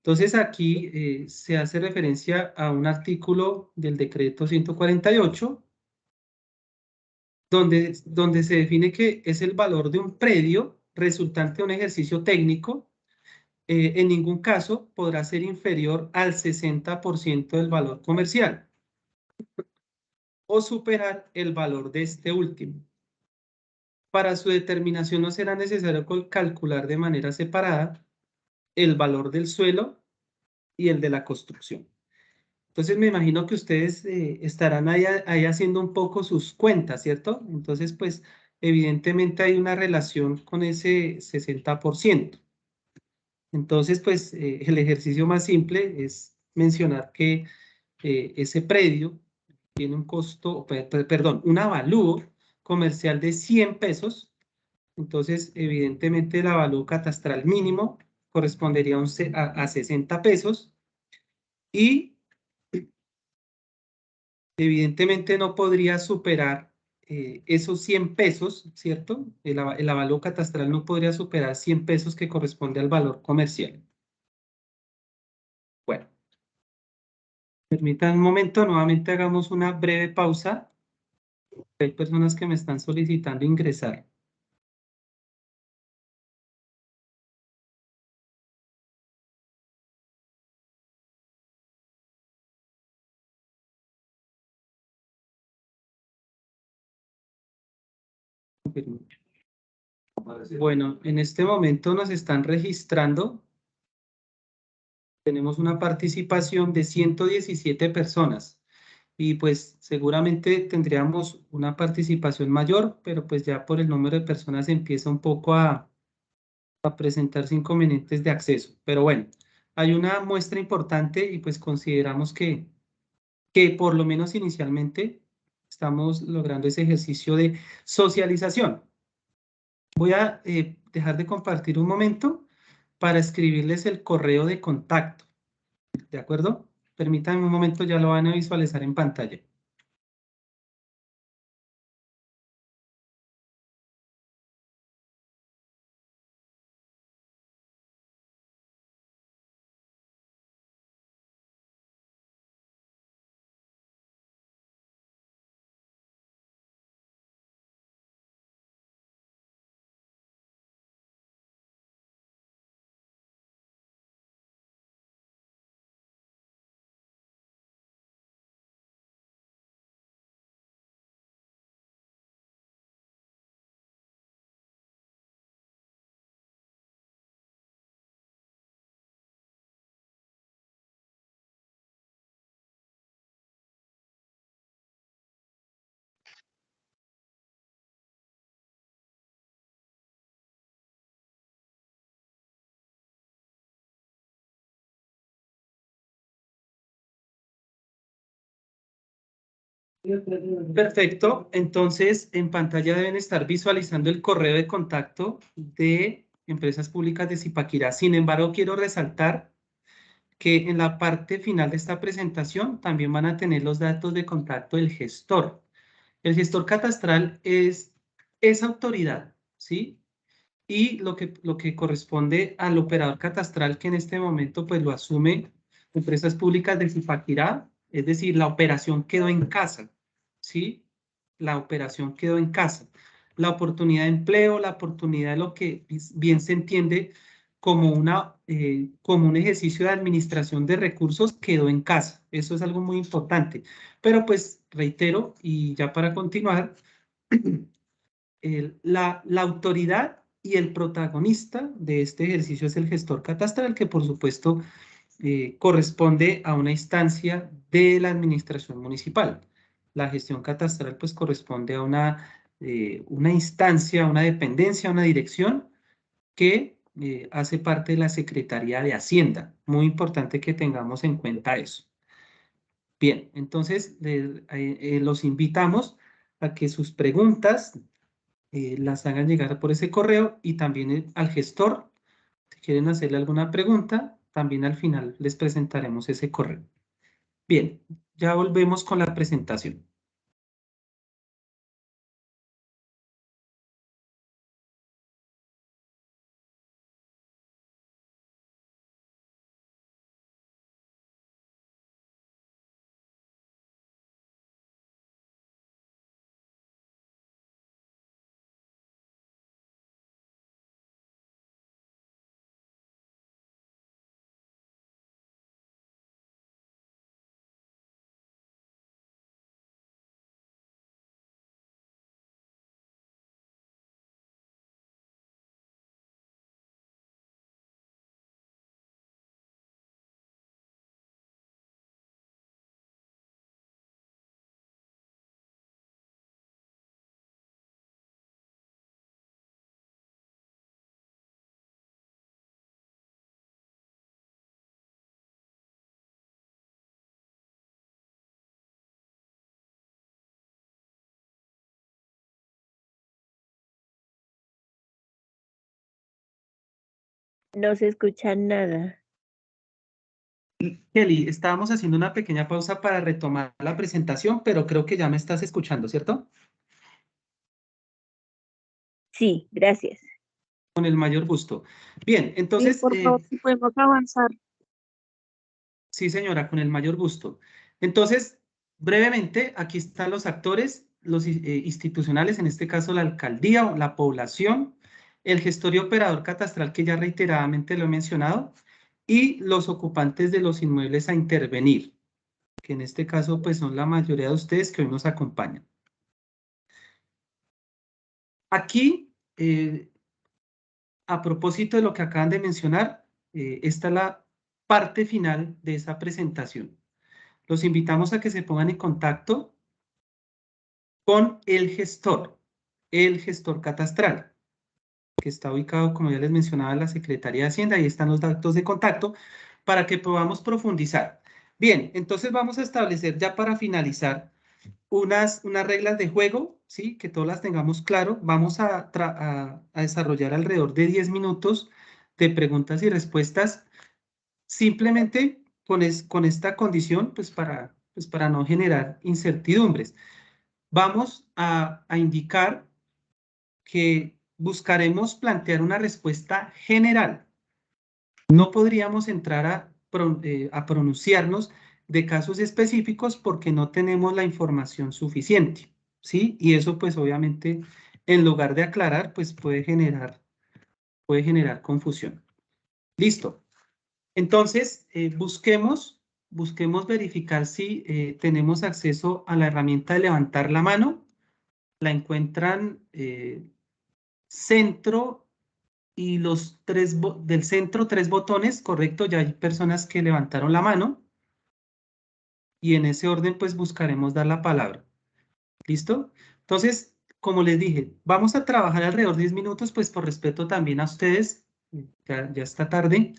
Entonces aquí se hace referencia a un artículo del decreto 148, donde se define que es el valor de un predio resultante de un ejercicio técnico. En ningún caso podrá ser inferior al 60% del valor comercial o superar el valor de este último. Para su determinación no será necesario calcular de manera separada el valor del suelo y el de la construcción. Entonces me imagino que ustedes estarán ahí haciendo un poco sus cuentas, ¿cierto? Entonces, pues evidentemente hay una relación con ese 60%. Entonces, pues el ejercicio más simple es mencionar que ese predio tiene un costo, perdón, un avalúo comercial de 100 pesos. Entonces, evidentemente el avalúo catastral mínimo correspondería a 60 pesos y evidentemente no podría superar esos 100 pesos, ¿cierto? El avalúo catastral no podría superar 100 pesos que corresponde al valor comercial. Bueno, permítanme un momento, nuevamente hagamos una breve pausa. Hay personas que me están solicitando ingresar. Bueno, en este momento nos están registrando. Tenemos una participación de 117 personas y pues seguramente tendríamos una participación mayor, pero pues ya por el número de personas empieza un poco a presentarse inconvenientes de acceso. Pero bueno, hay una muestra importante y pues consideramos que por lo menos inicialmente estamos logrando ese ejercicio de socialización. Voy a dejar de compartir un momento para escribirles el correo de contacto. ¿De acuerdo? Permítanme un momento, ya lo van a visualizar en pantalla. Perfecto, entonces en pantalla deben estar visualizando el correo de contacto de Empresas Públicas de Zipaquirá. Sin embargo, quiero resaltar que en la parte final de esta presentación también van a tener los datos de contacto del gestor. El gestor catastral es esa autoridad, ¿sí? Y lo que corresponde al operador catastral que en este momento pues lo asume Empresas Públicas de Zipaquirá, es decir, la operación quedó en casa, ¿sí? La operación quedó en casa. La oportunidad de empleo, la oportunidad de lo que bien se entiende como como un ejercicio de administración de recursos quedó en casa. Eso es algo muy importante. Pero pues reitero, y ya para continuar, la autoridad y el protagonista de este ejercicio es el gestor catastral, que por supuesto corresponde a una instancia de la administración municipal. La gestión catastral pues corresponde a una instancia, una dependencia, una dirección que hace parte de la Secretaría de Hacienda. Muy importante que tengamos en cuenta eso. Bien, entonces los invitamos a que sus preguntas las hagan llegar por ese correo y también al gestor. Si quieren hacerle alguna pregunta, también al final les presentaremos ese correo. Bien, ya volvemos con la presentación. No se escucha nada. Kelly, estábamos haciendo una pequeña pausa para retomar la presentación, pero creo que ya me estás escuchando, ¿cierto? Sí, gracias. Con el mayor gusto. Bien, Sí, entonces, por favor, si podemos avanzar. sí, señora, con el mayor gusto. Entonces, brevemente, aquí están los actores, los institucionales, en este caso la alcaldía o la población, el gestor y operador catastral, que ya reiteradamente lo he mencionado, y los ocupantes de los inmuebles a intervenir, que en este caso pues son la mayoría de ustedes que hoy nos acompañan. Aquí, a propósito de lo que acaban de mencionar, esta es la parte final de esa presentación. Los invitamos a que se pongan en contacto con el gestor catastral, que está ubicado, como ya les mencionaba, en la Secretaría de Hacienda. Ahí están los datos de contacto para que podamos profundizar. Bien, entonces vamos a establecer ya para finalizar unas reglas de juego, ¿sí? Que todas las tengamos claro. Vamos a desarrollar alrededor de 10 minutos de preguntas y respuestas, simplemente con esta condición, pues para no generar incertidumbres. Vamos a indicar que buscaremos plantear una respuesta general. No podríamos entrar a pronunciarnos de casos específicos porque no tenemos la información suficiente, ¿sí? Y eso pues obviamente en lugar de aclarar pues puede generar confusión. Listo. Entonces busquemos verificar si tenemos acceso a la herramienta de levantar la mano. La encuentran centro y del centro 3 botones, correcto, ya hay personas que levantaron la mano y en ese orden pues buscaremos dar la palabra. ¿Listo? Entonces, como les dije, vamos a trabajar alrededor de 10 minutos, pues por respeto también a ustedes, ya está tarde,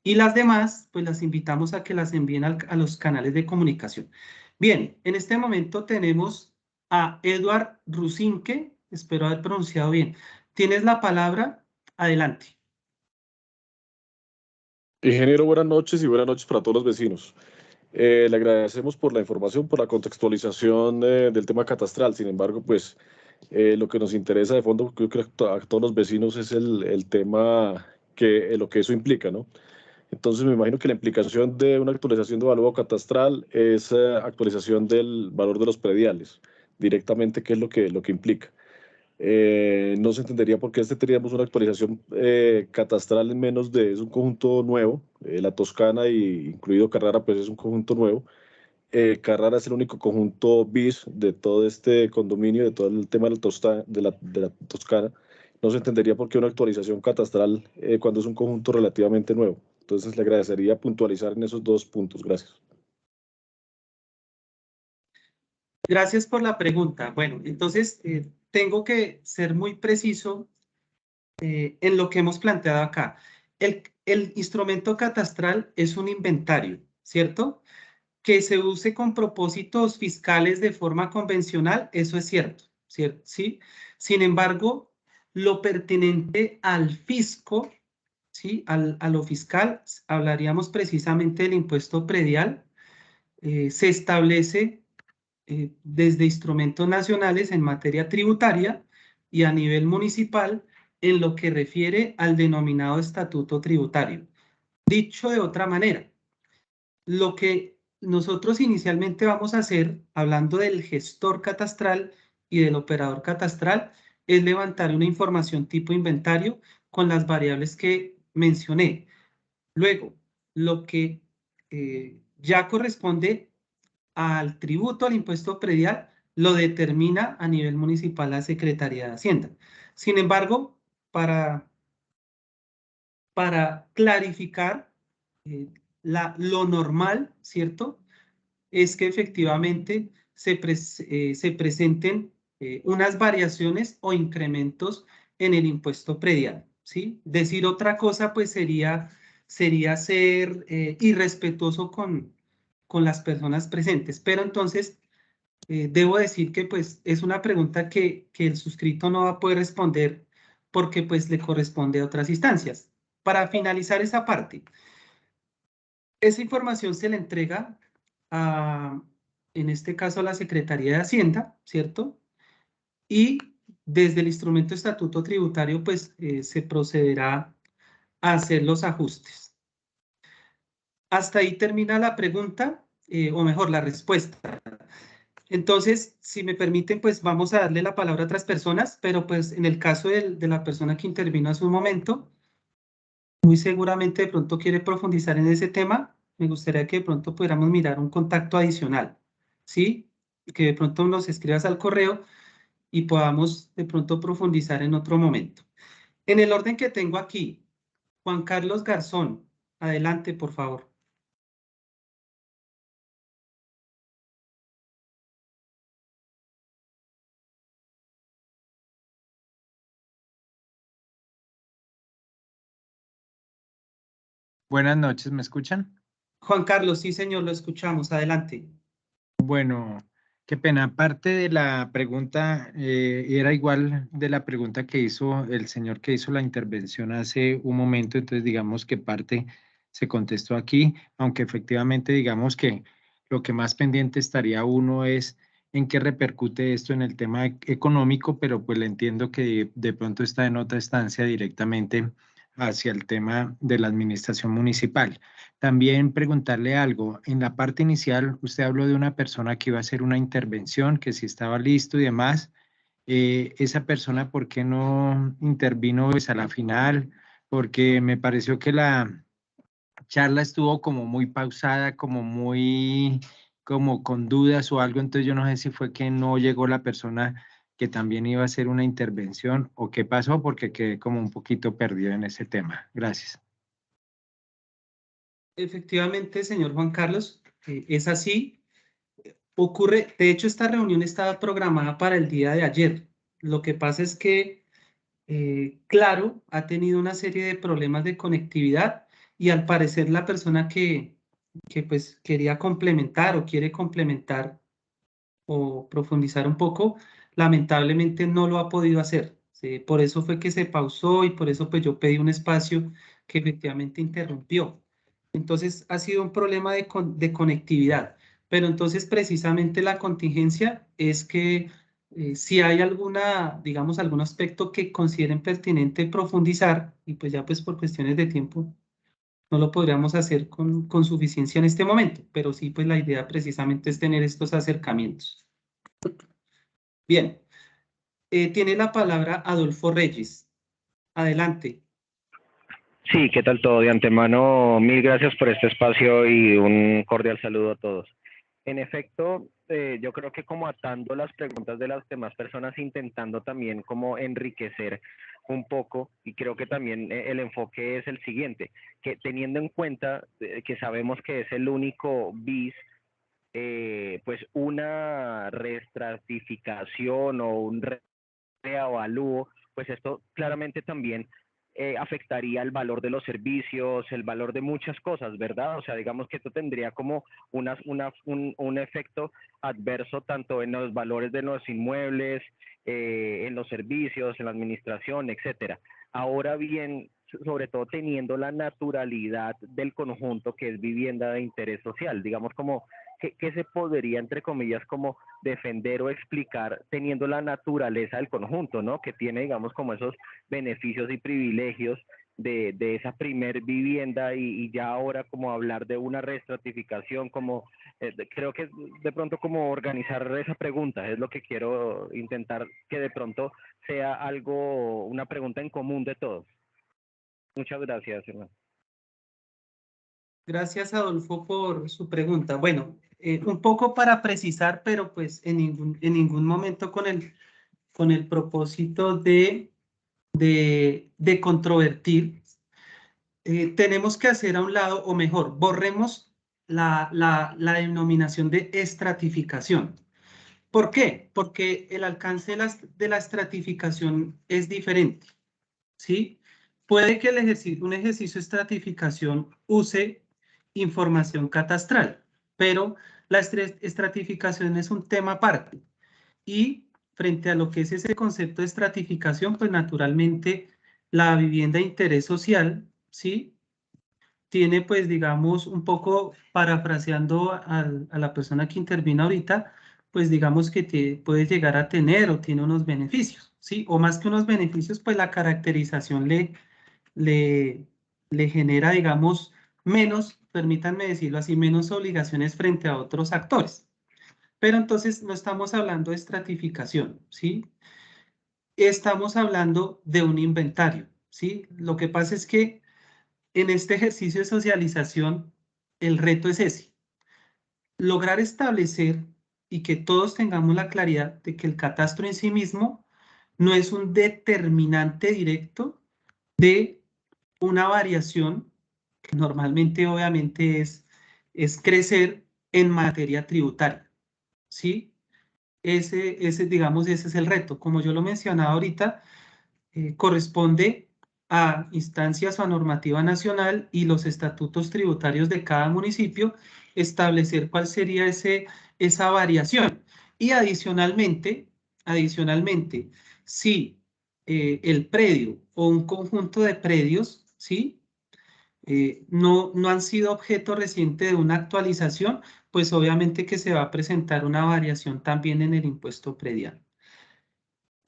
y las demás, pues las invitamos a que las envíen a los canales de comunicación. Bien, en este momento tenemos a Eduard Rusinque, espero haber pronunciado bien. Tienes la palabra, adelante. Ingeniero, buenas noches y buenas noches para todos los vecinos. Le agradecemos por la información, por la contextualización del tema catastral. Sin embargo, pues lo que nos interesa de fondo, yo creo que a todos los vecinos es el tema lo que eso implica, ¿no? Entonces me imagino que la implicación de una actualización de valor catastral es actualización del valor de los prediales, directamente, ¿qué es lo que implica? No se entendería por qué tendríamos una actualización catastral en menos es un conjunto nuevo, la Toscana y incluido Carrara pues es un conjunto nuevo. Carrara es el único conjunto bis de todo este condominio, de todo el tema de la Toscana. No se entendería por qué una actualización catastral cuando es un conjunto relativamente nuevo. Entonces le agradecería puntualizar en esos dos puntos. Gracias. Gracias por la pregunta. Bueno, entonces tengo que ser muy preciso en lo que hemos planteado acá. El instrumento catastral es un inventario, ¿cierto? Que se use con propósitos fiscales de forma convencional, eso es cierto, ¿cierto? ¿Sí? Sin embargo, lo pertinente al fisco, ¿sí? A lo fiscal, hablaríamos precisamente del impuesto predial, se establece desde instrumentos nacionales en materia tributaria y a nivel municipal en lo que refiere al denominado estatuto tributario. Dicho de otra manera, lo que nosotros inicialmente vamos a hacer, hablando del gestor catastral y del operador catastral, es levantar una información tipo inventario con las variables que mencioné. Luego, lo que ya corresponde al tributo, al impuesto predial, lo determina a nivel municipal la Secretaría de Hacienda. Sin embargo, para clarificar lo normal, ¿cierto? Es que efectivamente se presenten unas variaciones o incrementos en el impuesto predial, ¿sí? Decir otra cosa, pues sería ser irrespetuoso con las personas presentes. Pero entonces, debo decir que pues es una pregunta que el suscrito no va a poder responder porque pues le corresponde a otras instancias. Para finalizar esa parte, esa información se le entrega en este caso, a la Secretaría de Hacienda, ¿cierto? Y desde el instrumento estatuto tributario, pues se procederá a hacer los ajustes. Hasta ahí termina la pregunta, o mejor, la respuesta. Entonces, si me permiten, pues vamos a darle la palabra a otras personas, pero pues en el caso de la persona que intervino hace un momento, muy seguramente de pronto quiere profundizar en ese tema, me gustaría que de pronto pudiéramos mirar un contacto adicional, ¿sí? Que de pronto nos escribas al correo y podamos de pronto profundizar en otro momento. En el orden que tengo aquí, Juan Carlos Garzón, adelante, por favor. Buenas noches, ¿me escuchan? Juan Carlos, sí, señor, lo escuchamos, adelante. Bueno, qué pena. Aparte de la pregunta, era igual de la pregunta que hizo el señor que hizo la intervención hace un momento, entonces digamos que parte se contestó aquí, aunque efectivamente digamos que lo que más pendiente estaría uno es en qué repercute esto en el tema económico, pero pues le entiendo que de pronto está en otra estancia directamente hacia el tema de la administración municipal. También preguntarle algo. En la parte inicial, usted habló de una persona que iba a hacer una intervención, que si estaba listo y demás. Esa persona, ¿por qué no intervino pues, a la final? Porque me pareció que la charla estuvo como muy pausada, como muy, como con dudas o algo. Entonces yo no sé si fue que no llegó la persona que también iba a hacer una intervención o qué pasó, porque quedé como un poquito perdido en ese tema. Gracias. Efectivamente, señor Juan Carlos, es así. Ocurre, de hecho, esta reunión estaba programada para el día de ayer. Lo que pasa es que, Claro, ha tenido una serie de problemas de conectividad y al parecer la persona que pues quería complementar o quiere complementar o profundizar un poco, lamentablemente no lo ha podido hacer. ¿Sí? Por eso fue que se pausó y por eso pues yo pedí un espacio que efectivamente interrumpió. Entonces ha sido un problema de conectividad, pero entonces precisamente la contingencia es que si hay alguna, digamos, algún aspecto que consideren pertinente profundizar y pues ya pues por cuestiones de tiempo no lo podríamos hacer con suficiencia en este momento, pero sí pues la idea precisamente es tener estos acercamientos. Bien, tiene la palabra Adolfo Reyes. Adelante. Sí, ¿qué tal todo? De antemano, mil gracias por este espacio y un cordial saludo a todos. En efecto, yo creo que como atando las preguntas de las demás personas, intentando también como enriquecer un poco, y creo que también el enfoque es el siguiente, que teniendo en cuenta que sabemos que es el único BIS, pues una reestratificación o un reavalúo pues esto claramente también afectaría el valor de los servicios, el valor de muchas cosas, ¿verdad? O sea, digamos que esto tendría como un efecto adverso tanto en los valores de los inmuebles, en los servicios, en la administración, etcétera. Ahora bien, sobre todo teniendo la naturalidad del conjunto que es vivienda de interés social, digamos como que se podría, entre comillas, como defender o explicar teniendo la naturaleza del conjunto, ¿no? Que tiene, digamos, como esos beneficios y privilegios de esa primer vivienda y ya ahora como hablar de una reestratificación, como creo que de pronto como organizar esa pregunta, es lo que quiero intentar que de pronto sea algo, una pregunta en común de todos. Muchas gracias, hermano. Gracias, Adolfo, por su pregunta. Bueno, un poco para precisar, pero pues en ningún momento con el propósito de controvertir, tenemos que hacer a un lado, o mejor, borremos la denominación de estratificación. ¿Por qué? Porque el alcance de la estratificación es diferente, ¿sí? Puede que un ejercicio de estratificación use información catastral, pero la estratificación es un tema aparte. Y frente a lo que es ese concepto de estratificación, pues naturalmente la vivienda de interés social, ¿sí? Tiene, pues, digamos, un poco parafraseando a la persona que intervino ahorita, pues digamos que puede llegar a tener o tiene unos beneficios, ¿sí? O más que unos beneficios, pues la caracterización le genera, digamos, menos, permítanme decirlo así, menos obligaciones frente a otros actores. Pero entonces no estamos hablando de estratificación, ¿sí? Estamos hablando de un inventario, ¿sí? Lo que pasa es que en este ejercicio de socialización, el reto es ese, lograr establecer y que todos tengamos la claridad de que el catastro en sí mismo no es un determinante directo de una variación que normalmente obviamente es crecer en materia tributaria, ¿sí? Digamos, ese es el reto. Como yo lo mencionaba ahorita, corresponde a instancias o a normativa nacional y los estatutos tributarios de cada municipio establecer cuál sería esa variación. Y adicionalmente, si el predio o un conjunto de predios, ¿sí? No han sido objeto reciente de una actualización, pues obviamente que se va a presentar una variación también en el impuesto predial.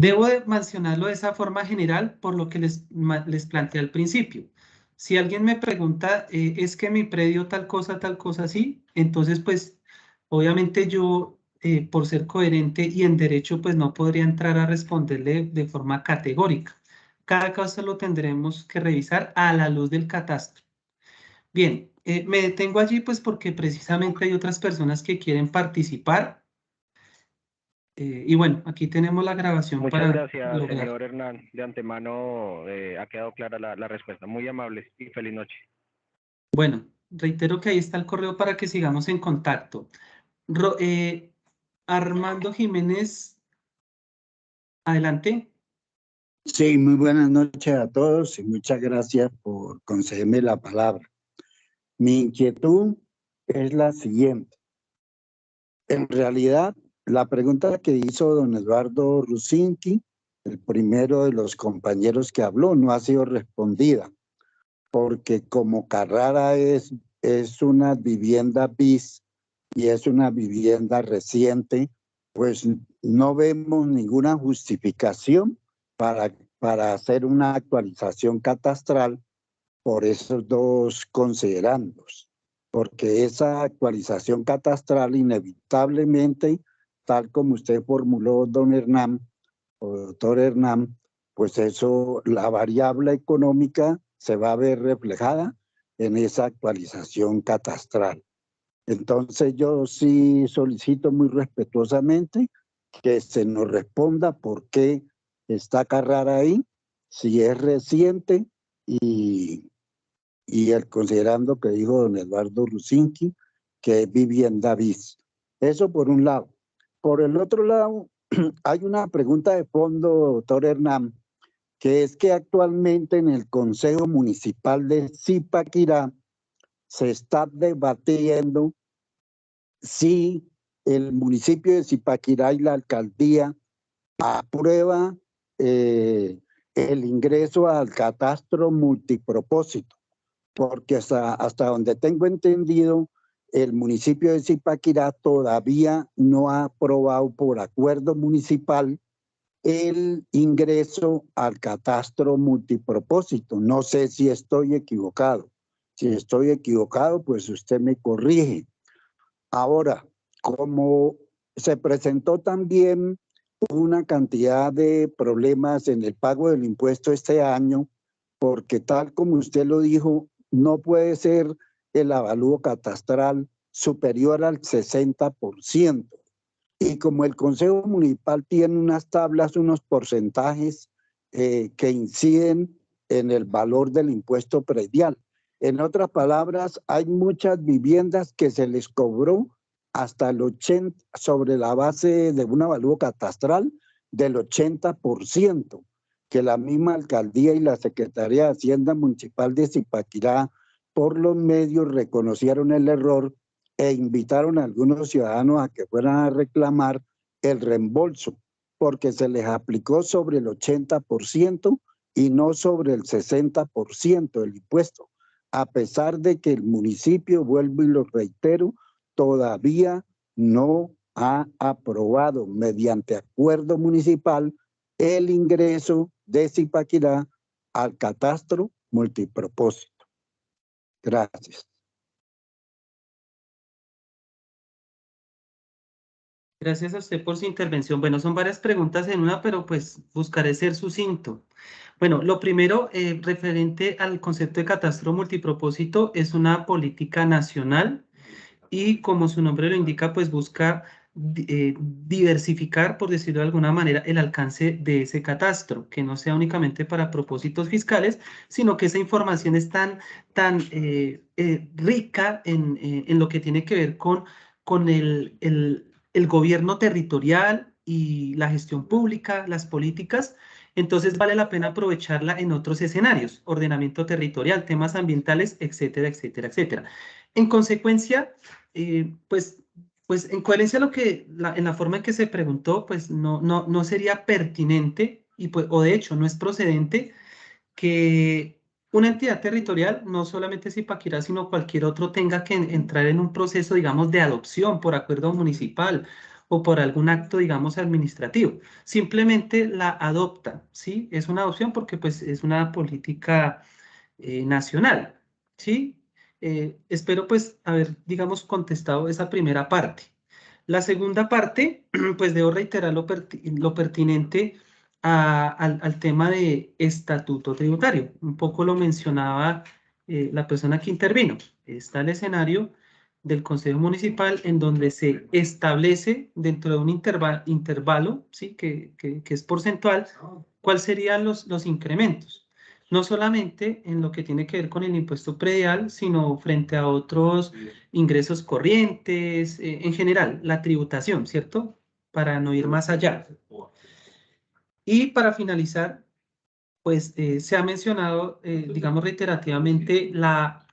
Debo de mencionarlo de esa forma general por lo que les planteé al principio. Si alguien me pregunta, ¿es que mi predio tal cosa, sí? Entonces, pues, obviamente yo, por ser coherente y en derecho, pues no podría entrar a responderle de forma categórica. Cada caso lo tendremos que revisar a la luz del catastro. Bien, me detengo allí, pues, porque precisamente hay otras personas que quieren participar. Y bueno, aquí tenemos la grabación Muchas para gracias, lograr. señor Hernán. De antemano ha quedado clara la respuesta. Muy amable y feliz noche. Bueno, reitero que ahí está el correo para que sigamos en contacto. Armando Jiménez, adelante. Sí, muy buenas noches a todos y muchas gracias por concederme la palabra. Mi inquietud es la siguiente. En realidad, la pregunta que hizo don Eduardo Rusinski, el primero de los compañeros que habló, no ha sido respondida, porque como Carrara es una vivienda bis y es una vivienda reciente, pues no vemos ninguna justificación para hacer una actualización catastral por esos dos considerandos, porque esa actualización catastral inevitablemente, tal como usted formuló, don Hernán, o doctor Hernán, pues eso, la variable económica se va a ver reflejada en esa actualización catastral. Entonces yo sí solicito muy respetuosamente que se nos responda por qué está Carrara ahí, si es reciente y el considerando que dijo don Eduardo Rusinski, que es vivienda bis. Eso por un lado. Por el otro lado, hay una pregunta de fondo, doctor Hernán, que es que actualmente en el Consejo Municipal de Zipaquirá se está debatiendo si el municipio de Zipaquirá y la alcaldía aprueba el ingreso al catastro multipropósito, porque hasta donde tengo entendido, el municipio de Zipaquirá todavía no ha aprobado por acuerdo municipal el ingreso al catastro multipropósito. No sé si estoy equivocado. Si estoy equivocado, pues usted me corrige. Ahora, como se presentó también una cantidad de problemas en el pago del impuesto este año, porque tal como usted lo dijo, no puede ser el avalúo catastral superior al 60%. Y como el Consejo Municipal tiene unas tablas, unos porcentajes que inciden en el valor del impuesto predial. En otras palabras, hay muchas viviendas que se les cobró hasta el 80%, sobre la base de un avalúo catastral del 80%, que la misma alcaldía y la Secretaría de Hacienda Municipal de Zipaquirá por los medios reconocieron el error e invitaron a algunos ciudadanos a que fueran a reclamar el reembolso, porque se les aplicó sobre el 80% y no sobre el 60% del impuesto, a pesar de que el municipio, vuelvo y lo reitero, todavía no ha aprobado mediante acuerdo municipal el ingreso de Zipaquirá al catastro multipropósito. Gracias. Gracias a usted por su intervención. Bueno, son varias preguntas en una, pero pues buscaré ser sucinto. Bueno, lo primero, referente al concepto de catastro multipropósito, es una política nacional y como su nombre lo indica, pues busca diversificar, por decirlo de alguna manera, el alcance de ese catastro, que no sea únicamente para propósitos fiscales, sino que esa información es tan rica en lo que tiene que ver con el gobierno territorial y la gestión pública, las políticas. Entonces vale la pena aprovecharla en otros escenarios, ordenamiento territorial, temas ambientales, etcétera, etcétera, etcétera. En consecuencia, pues en coherencia a lo que en la forma en que se preguntó, pues no sería pertinente y pues, o de hecho no es procedente que una entidad territorial, no solamente Zipaquirá, sino cualquier otro, tenga que entrar en un proceso, digamos, de adopción por acuerdo municipal o por algún acto, digamos, administrativo. Simplemente la adopta, ¿sí? Es una adopción porque pues es una política nacional, ¿sí? Espero pues haber, digamos, contestado esa primera parte. La segunda parte, pues debo reiterar lo pertinente al tema de estatuto tributario. Un poco lo mencionaba la persona que intervino. Está el escenario del Consejo Municipal en donde se establece dentro de un intervalo, ¿sí? que es porcentual, cuáles serían los incrementos. No solamente en lo que tiene que ver con el impuesto predial, sino frente a otros ingresos corrientes, en general, la tributación, ¿cierto? Para no ir más allá. Y para finalizar, pues se ha mencionado, digamos, reiterativamente la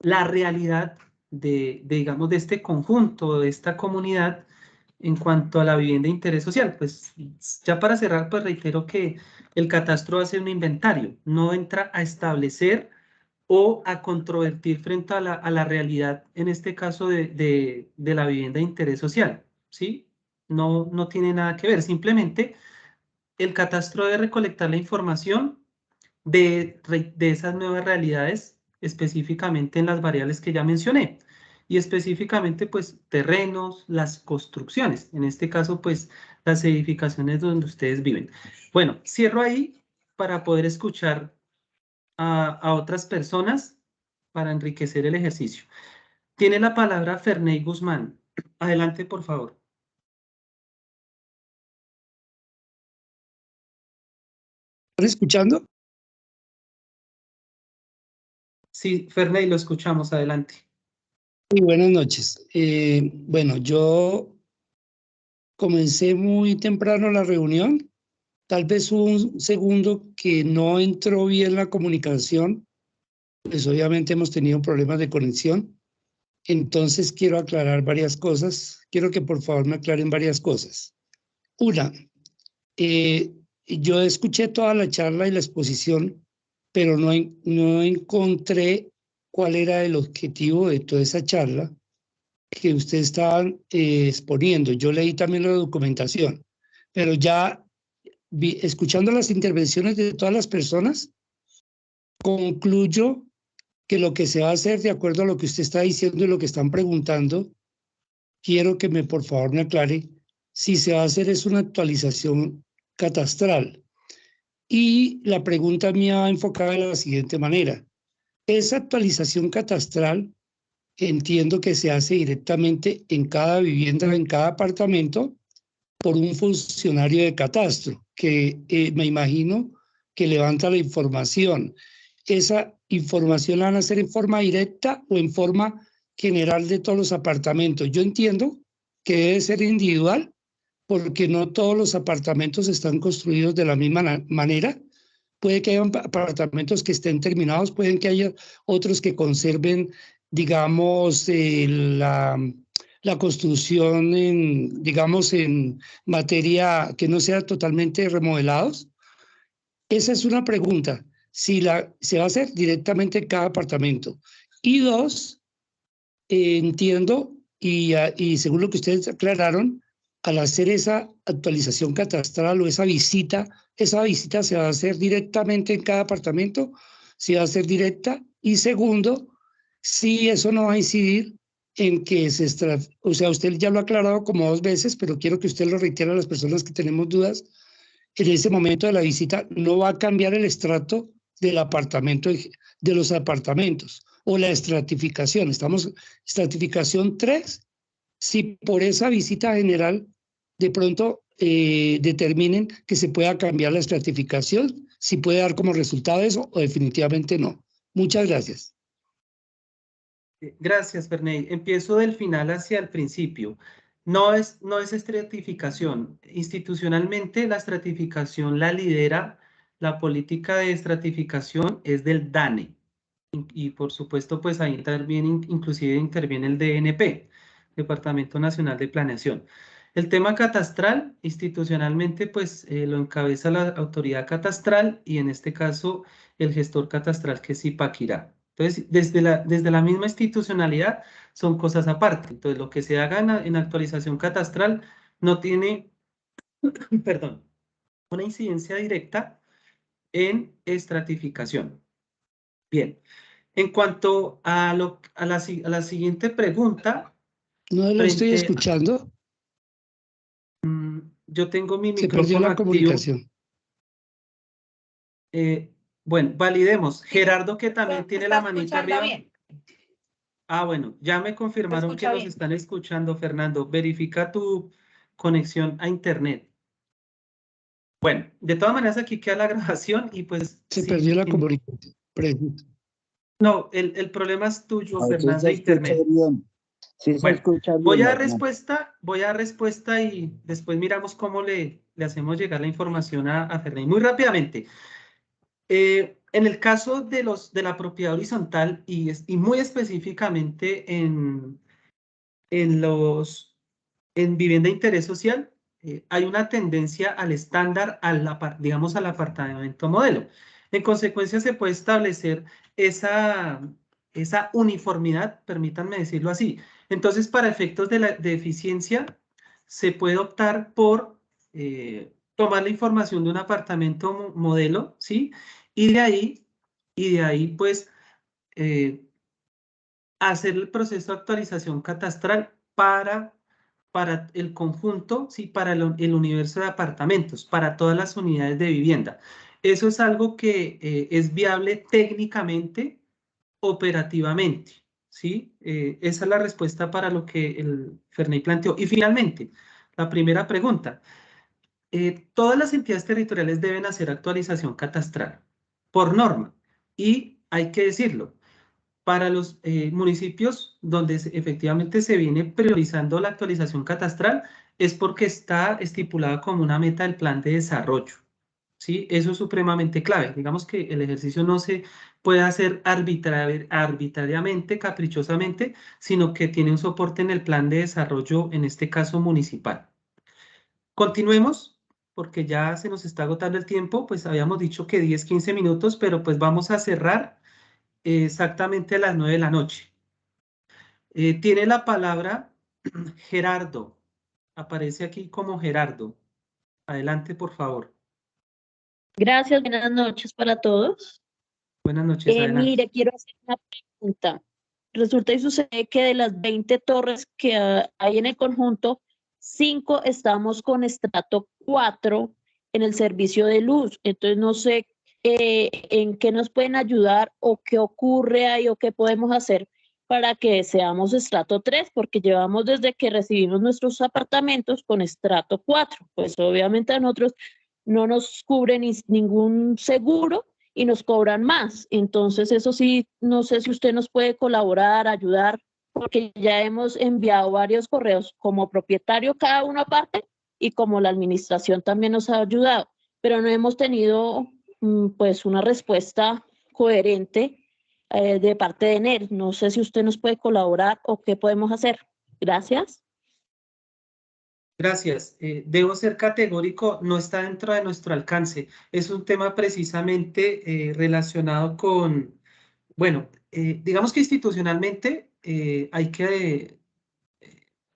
realidad digamos, de este conjunto, de esta comunidad en cuanto a la vivienda de interés social. Pues ya para cerrar, pues reitero que el catastro hace un inventario, no entra a establecer o a controvertir frente a la realidad, en este caso de la vivienda de interés social, ¿sí? No tiene nada que ver, simplemente el catastro debe recolectar la información de esas nuevas realidades, específicamente en las variables que ya mencioné, y específicamente pues terrenos, las construcciones, en este caso pues las edificaciones donde ustedes viven. Bueno, cierro ahí para poder escuchar a otras personas para enriquecer el ejercicio. Tiene la palabra Ferney Guzmán. Adelante, por favor. ¿Están escuchando? Sí, Ferney, lo escuchamos. Adelante. Muy buenas noches. Bueno, yo comencé muy temprano la reunión Tal vez hubo un segundo que no entró bien la comunicación, pues obviamente hemos tenido problemas de conexión. Entonces quiero aclarar varias cosas. Quiero que por favor me aclaren varias cosas. Una, yo escuché toda la charla y la exposición, pero no encontré cuál era el objetivo de toda esa charla que ustedes estaban exponiendo. Yo leí también la documentación, pero ya escuchando las intervenciones de todas las personas, concluyo que lo que se va a hacer, de acuerdo a lo que usted está diciendo y lo que están preguntando, quiero que por favor me aclare si se va a hacer es una actualización catastral. Y la pregunta mía va enfocada de la siguiente manera. Esa actualización catastral entiendo que se hace directamente en cada vivienda, en cada apartamento, por un funcionario de catastro, que me imagino que levanta la información. ¿Esa información la van a hacer en forma directa o en forma general de todos los apartamentos? Yo entiendo que debe ser individual, porque no todos los apartamentos están construidos de la misma manera. Puede que haya apartamentos que estén terminados, pueden que haya otros que conserven, digamos, la construcción digamos, en materia que no sea totalmente remodelados. Esa es una pregunta, si se va a hacer directamente en cada apartamento. Y dos, entiendo, y según lo que ustedes aclararon, al hacer esa actualización catastral o esa visita se va a hacer directamente en cada apartamento, si va a ser directa. Y segundo, si eso no va a incidir en que o sea, usted ya lo ha aclarado como 2 veces, pero quiero que usted lo reitere a las personas que tenemos dudas. En ese momento de la visita no va a cambiar el estrato del apartamento, de los apartamentos, o la estratificación. Estamos estratificación 3, si por esa visita general de pronto determinen que se pueda cambiar la estratificación, si puede dar como resultado eso o definitivamente no. Muchas gracias. Gracias, Ferney. Empiezo del final hacia el principio. No es estratificación. Institucionalmente, la estratificación la lidera, la política de estratificación es del DANE. Y por supuesto, pues ahí también inclusive interviene el DNP, Departamento Nacional de Planeación. El tema catastral, institucionalmente, pues lo encabeza la autoridad catastral y en este caso el gestor catastral, que es Ipaquirá. Entonces, desde la misma institucionalidad son cosas aparte. Entonces, lo que se haga en actualización catastral no tiene, perdón, una incidencia directa en estratificación. Bien. En cuanto a la siguiente pregunta. No lo estoy escuchando. Yo tengo mi Se micrófono perdió la activo. comunicación. Bueno, validemos. Gerardo, que también tiene la manita arriba. Bien. Ah, bueno, ya me confirmaron que bien. nos están escuchando, Fernando. Verifica tu conexión a internet. Bueno, de todas maneras aquí queda la grabación y pues... Se perdió la comunicación. No, el problema es tuyo, Fernando, se de internet. Bien. Sí, Bueno, se escucha bien. voy a dar respuesta y después miramos cómo le hacemos llegar la información a Fernando. Muy rápidamente. En el caso de la propiedad horizontal y muy específicamente en vivienda de interés social, hay una tendencia al estándar, digamos al apartamento modelo. En consecuencia, se puede establecer esa uniformidad, permítanme decirlo así. Entonces, para efectos de eficiencia, se puede optar por tomar la información de un apartamento modelo, ¿sí? Y de ahí, pues, hacer el proceso de actualización catastral para el conjunto, ¿sí? Para el universo de apartamentos, para todas las unidades de vivienda. Eso es algo que es viable técnicamente, operativamente, ¿sí? Esa es la respuesta para lo que el Ferney planteó. Y finalmente, la primera pregunta. Todas las entidades territoriales deben hacer actualización catastral por norma. Y hay que decirlo, para los municipios donde efectivamente se viene priorizando la actualización catastral es porque está estipulada como una meta del plan de desarrollo, ¿sí? Eso es supremamente clave. Digamos que el ejercicio no se puede hacer arbitrariamente, caprichosamente, sino que tiene un soporte en el plan de desarrollo, en este caso municipal. Continuemos, porque ya se nos está agotando el tiempo, pues habíamos dicho que 10, 15 minutos, pero pues vamos a cerrar exactamente a las 9 de la noche. Tiene la palabra Gerardo. Aparece aquí como Gerardo. Adelante, por favor. Gracias, buenas noches para todos. Buenas noches, adelante. Mire, quiero hacer una pregunta. Resulta y sucede que de las 20 torres que hay en el conjunto, 5 estamos con estrato 4 en el servicio de luz. Entonces no sé en qué nos pueden ayudar o qué ocurre ahí o qué podemos hacer para que seamos estrato 3, porque llevamos desde que recibimos nuestros apartamentos con estrato 4. Pues obviamente a nosotros no nos cubre ningún seguro y nos cobran más. Entonces, eso sí, no sé si usted nos puede colaborar, ayudar, porque ya hemos enviado varios correos como propietario cada uno aparte y como la administración también nos ha ayudado, pero no hemos tenido pues una respuesta coherente de parte de NER. No sé si usted nos puede colaborar o qué podemos hacer. Gracias. Gracias. Debo ser categórico, no está dentro de nuestro alcance. Es un tema precisamente relacionado con, bueno, digamos que institucionalmente hay que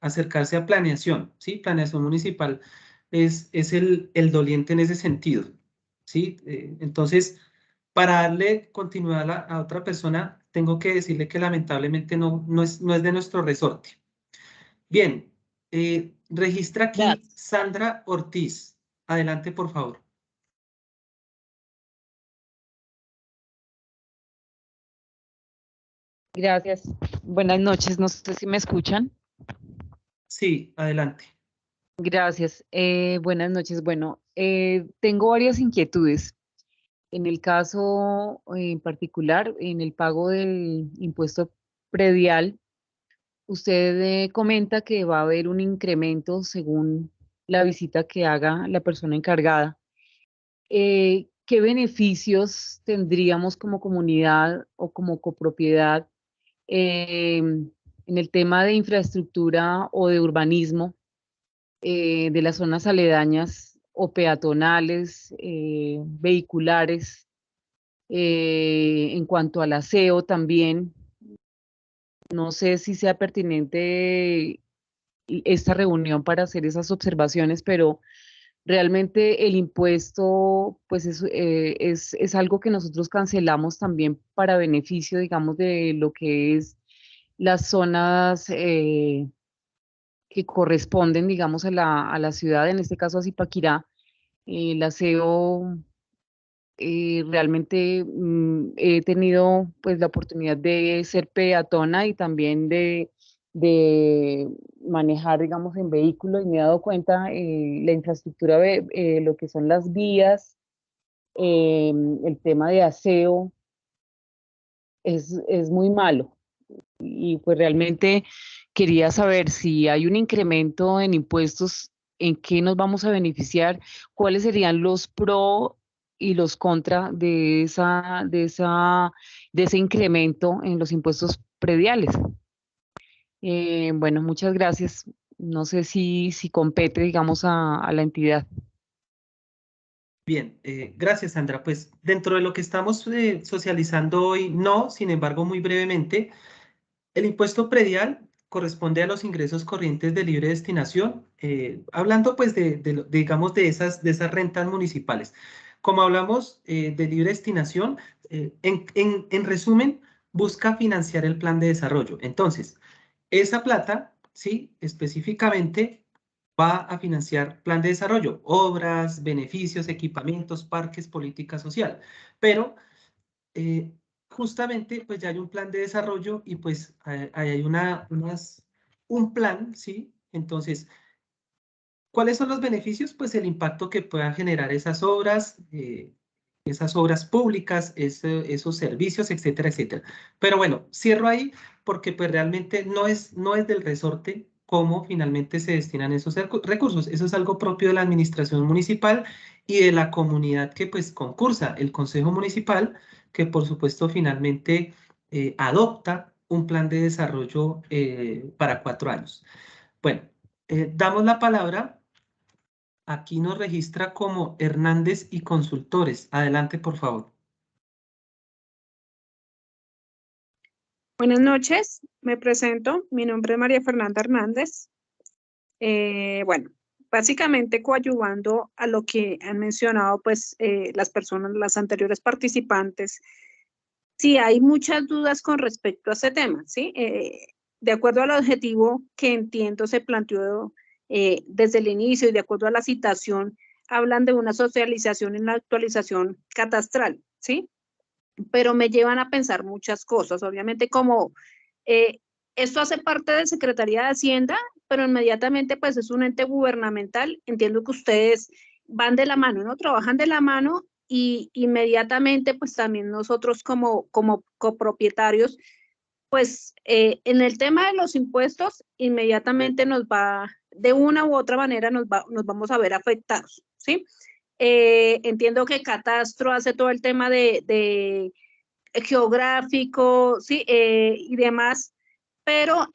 acercarse a planeación, ¿sí? Planeación municipal es el doliente en ese sentido, ¿sí? Entonces, para darle continuidad a otra persona, tengo que decirle que lamentablemente no es de nuestro resorte. Bien, registra aquí Gracias. Sandra Ortiz. Adelante, por favor. Gracias. Buenas noches. No sé si me escuchan. Sí, adelante. Gracias. Buenas noches. Bueno, tengo varias inquietudes. En el caso en particular, en el pago del impuesto predial, usted comenta que va a haber un incremento según la visita que haga la persona encargada. ¿Qué beneficios tendríamos como comunidad o como copropiedad en el tema de infraestructura o de urbanismo de las zonas aledañas o peatonales, vehiculares, en cuanto al aseo también? No sé si sea pertinente esta reunión para hacer esas observaciones, pero realmente el impuesto, pues es algo que nosotros cancelamos también para beneficio, digamos, de lo que es las zonas que corresponden, digamos, a la ciudad, en este caso a Zipaquirá. El aseo, realmente he tenido pues la oportunidad de ser peatona y también de manejar, digamos, en vehículo, y me he dado cuenta la infraestructura, lo que son las vías, el tema de aseo es muy malo. Y pues realmente quería saber si hay un incremento en impuestos, en qué nos vamos a beneficiar, cuáles serían los pro y los contra de ese incremento en los impuestos prediales. Bueno, muchas gracias. No sé si compete, digamos, a la entidad. Bien, gracias, Sandra. Pues dentro de lo que estamos socializando hoy, no, sin embargo, muy brevemente, el impuesto predial corresponde a los ingresos corrientes de libre destinación, hablando pues digamos de esas rentas municipales. Como hablamos de libre destinación, en resumen, busca financiar el plan de desarrollo. Entonces, esa plata, sí, específicamente va a financiar plan de desarrollo, obras, beneficios, equipamientos, parques, política social. Pero justamente pues ya hay un plan de desarrollo y pues ahí hay un plan, ¿sí? Entonces, ¿cuáles son los beneficios? Pues el impacto que puedan generar esas obras públicas, esos servicios, etcétera, etcétera. Pero bueno, cierro ahí porque pues realmente no es del resorte cómo finalmente se destinan esos recursos. Eso es algo propio de la administración municipal y de la comunidad que pues concursa, el Consejo Municipal, que por supuesto finalmente adopta un plan de desarrollo para 4 años. Bueno, damos la palabra. Aquí nos registra como Hernández y Consultores. Adelante, por favor. Buenas noches, me presento. Mi nombre es María Fernanda Hernández. Bueno, básicamente coadyuvando a lo que han mencionado pues las personas, las anteriores participantes. Sí, hay muchas dudas con respecto a este tema, ¿sí? De acuerdo al objetivo que entiendo se planteó desde el inicio y de acuerdo a la citación, hablan de una socialización y una actualización catastral, ¿sí? Pero me llevan a pensar muchas cosas, obviamente como esto hace parte de Secretaría de Hacienda, pero inmediatamente pues es un ente gubernamental, entiendo que ustedes van de la mano, ¿no? Trabajan de la mano y inmediatamente pues también nosotros como copropietarios, pues en el tema de los impuestos inmediatamente nos va, de una u otra manera nos vamos a ver afectados, ¿sí? Entiendo que Catastro hace todo el tema de geográfico, ¿sí? Y demás, pero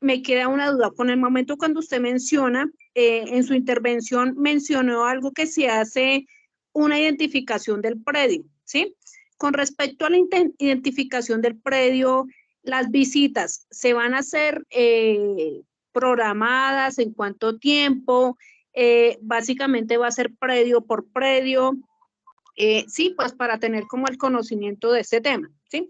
me queda una duda. Con el momento cuando usted menciona, en su intervención mencionó algo que se hace una identificación del predio, ¿sí? Con respecto a la identificación del predio, las visitas se van a hacer programadas, ¿en cuánto tiempo? Básicamente va a ser predio por predio. Sí, pues para tener como el conocimiento de este tema, ¿sí?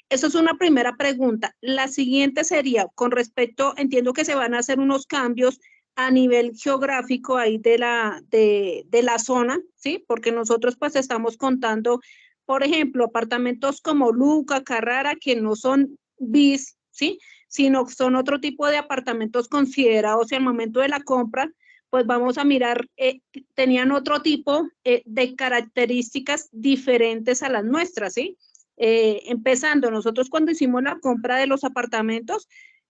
Eso es una primera pregunta. La siguiente sería, con respecto, entiendo que se van a hacer unos cambios a nivel geográfico ahí de la zona, ¿sí? Porque nosotros pues estamos contando, por ejemplo, apartamentos como Luca, Carrara, que no son bis, ¿sí? Sino son otro tipo de apartamentos considerados y al momento de la compra, pues vamos a mirar, tenían otro tipo de características diferentes a las nuestras, ¿sí? Empezando, nosotros cuando hicimos la compra de los apartamentos,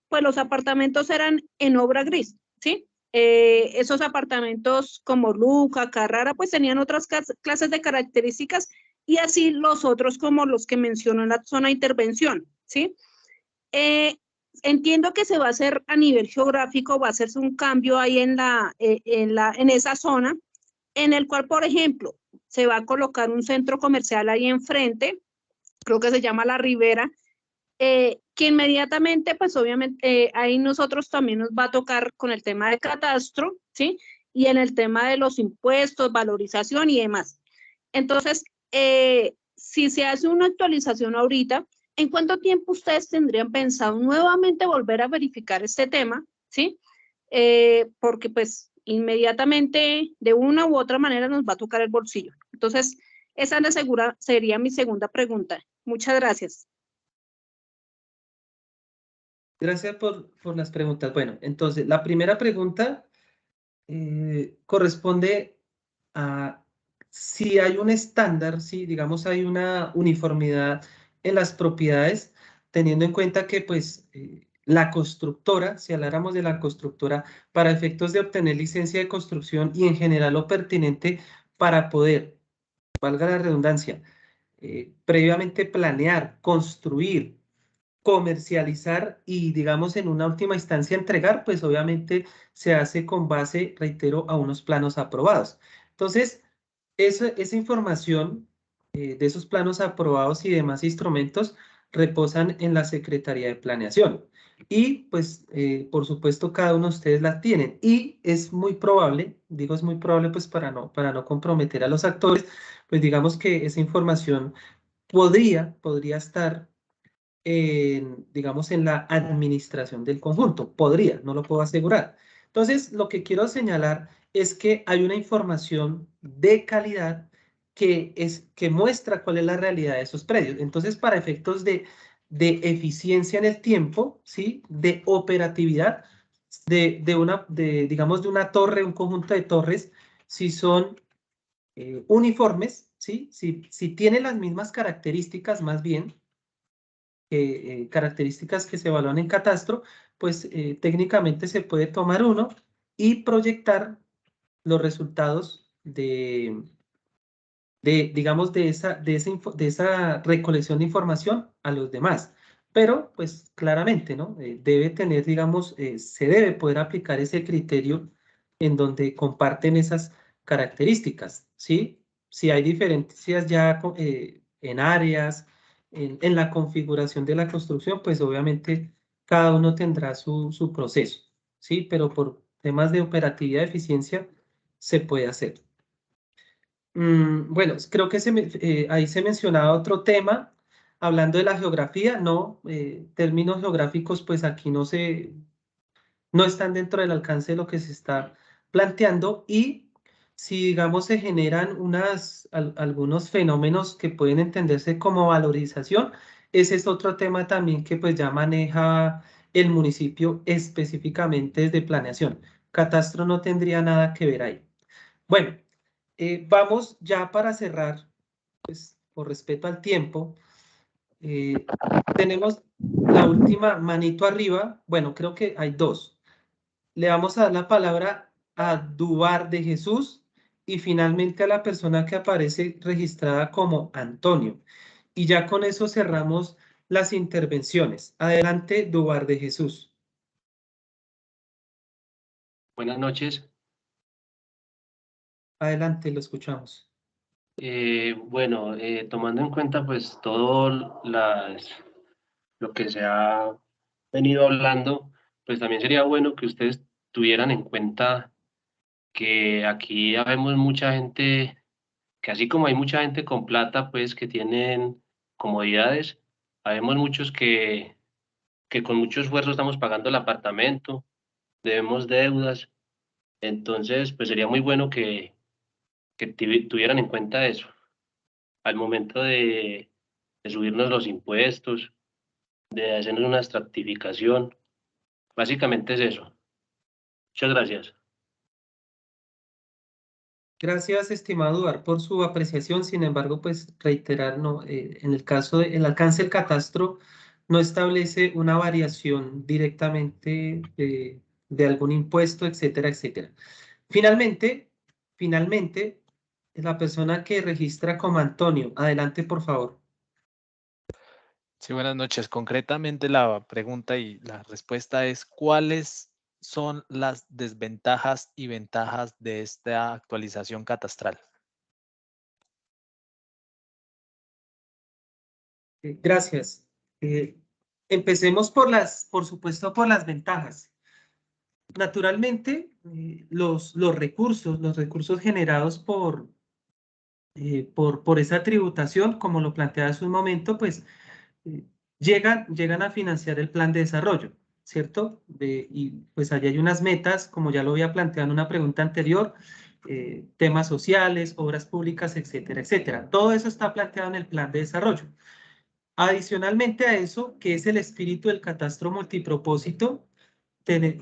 pues los apartamentos eran en obra gris, ¿sí? Esos apartamentos como Luca, Carrara, pues tenían otras clases de características y así los otros como los que mencionó en la zona de intervención, ¿sí? Entiendo que se va a hacer a nivel geográfico, va a hacerse un cambio ahí en esa zona, en el cual, por ejemplo, se va a colocar un centro comercial ahí enfrente, creo que se llama La Ribera, que inmediatamente, pues obviamente, ahí nosotros también nos va a tocar con el tema de catastro, ¿sí? Y en el tema de los impuestos, valorización y demás. Entonces, si se hace una actualización ahorita, ¿en cuánto tiempo ustedes tendrían pensado nuevamente volver a verificar este tema? ¿Sí? Porque pues inmediatamente de una u otra manera nos va a tocar el bolsillo. Entonces, esa sería mi segunda pregunta. Muchas gracias. Gracias por las preguntas. Bueno, entonces, la primera pregunta corresponde a si hay un estándar, si digamos hay una uniformidad en las propiedades, teniendo en cuenta que pues la constructora, si habláramos de la constructora, para efectos de obtener licencia de construcción y en general lo pertinente para poder, valga la redundancia, previamente planear, construir, comercializar y, digamos, en una última instancia entregar, pues obviamente se hace con base, reitero, a unos planos aprobados. Entonces, esa información de esos planos aprobados y demás instrumentos reposan en la Secretaría de Planeación. Y, pues, por supuesto, cada uno de ustedes la tienen. Y es muy probable, digo es muy probable, pues para no comprometer a los actores, pues digamos que esa información podría estar digamos, en la administración del conjunto. Podría, no lo puedo asegurar. Entonces, lo que quiero señalar es que hay una información de calidad que muestra cuál es la realidad de esos predios. Entonces, para efectos de eficiencia en el tiempo, ¿sí? De operatividad, digamos, de una torre, un conjunto de torres, si son uniformes, ¿sí? Si tienen las mismas características, más bien, características que se evalúan en catastro, pues técnicamente se puede tomar uno y proyectar los resultados digamos, de esa recolección de información a los demás. Pero, pues, claramente, ¿no? Debe tener, digamos, se debe poder aplicar ese criterio en donde comparten esas características, ¿sí? Si hay diferencias ya en áreas, en la configuración de la construcción, pues obviamente cada uno tendrá su proceso, ¿sí? Pero por temas de operatividad y eficiencia se puede hacer. Bueno, creo que ahí se mencionaba otro tema, hablando de la geografía, no, términos geográficos pues aquí no están dentro del alcance de lo que se está planteando y si digamos se generan algunos fenómenos que pueden entenderse como valorización, ese es otro tema también que pues ya maneja el municipio específicamente desde planeación. Catastro no tendría nada que ver ahí. Bueno. Vamos ya para cerrar, pues por respeto al tiempo, tenemos la última manito arriba, bueno, creo que hay dos. Le vamos a dar la palabra a Dubar de Jesús y finalmente a la persona que aparece registrada como Antonio. Y ya con eso cerramos las intervenciones. Adelante, Dubar de Jesús. Buenas noches. Adelante, lo escuchamos. Bueno, tomando en cuenta pues todo lo que se ha venido hablando, pues también sería bueno que ustedes tuvieran en cuenta que aquí habemos mucha gente, que así como hay mucha gente con plata, pues que tienen comodidades, habemos muchos que con mucho esfuerzo estamos pagando el apartamento, debemos deudas, entonces pues sería muy bueno que tuvieran en cuenta eso al momento de subirnos los impuestos, de hacernos una estratificación. Básicamente es eso. Muchas gracias. Gracias, estimado Duar, por su apreciación. Sin embargo, pues reiterar, no, en el caso del alcance del catastro no establece una variación directamente de algún impuesto, etcétera, etcétera. Finalmente, la persona que registra como Antonio, adelante, por favor. Sí, buenas noches. Concretamente la pregunta y la respuesta es, ¿cuáles son las desventajas y ventajas de esta actualización catastral? Gracias. Empecemos por supuesto, por las ventajas. Naturalmente, los recursos generados por esa tributación, como lo planteaba hace un momento, pues llegan a financiar el plan de desarrollo, ¿cierto? Y pues allí hay unas metas, como ya lo había planteado en una pregunta anterior, temas sociales, obras públicas, etcétera, etcétera. Todo eso está planteado en el plan de desarrollo. Adicionalmente a eso, que es el espíritu del catastro multipropósito,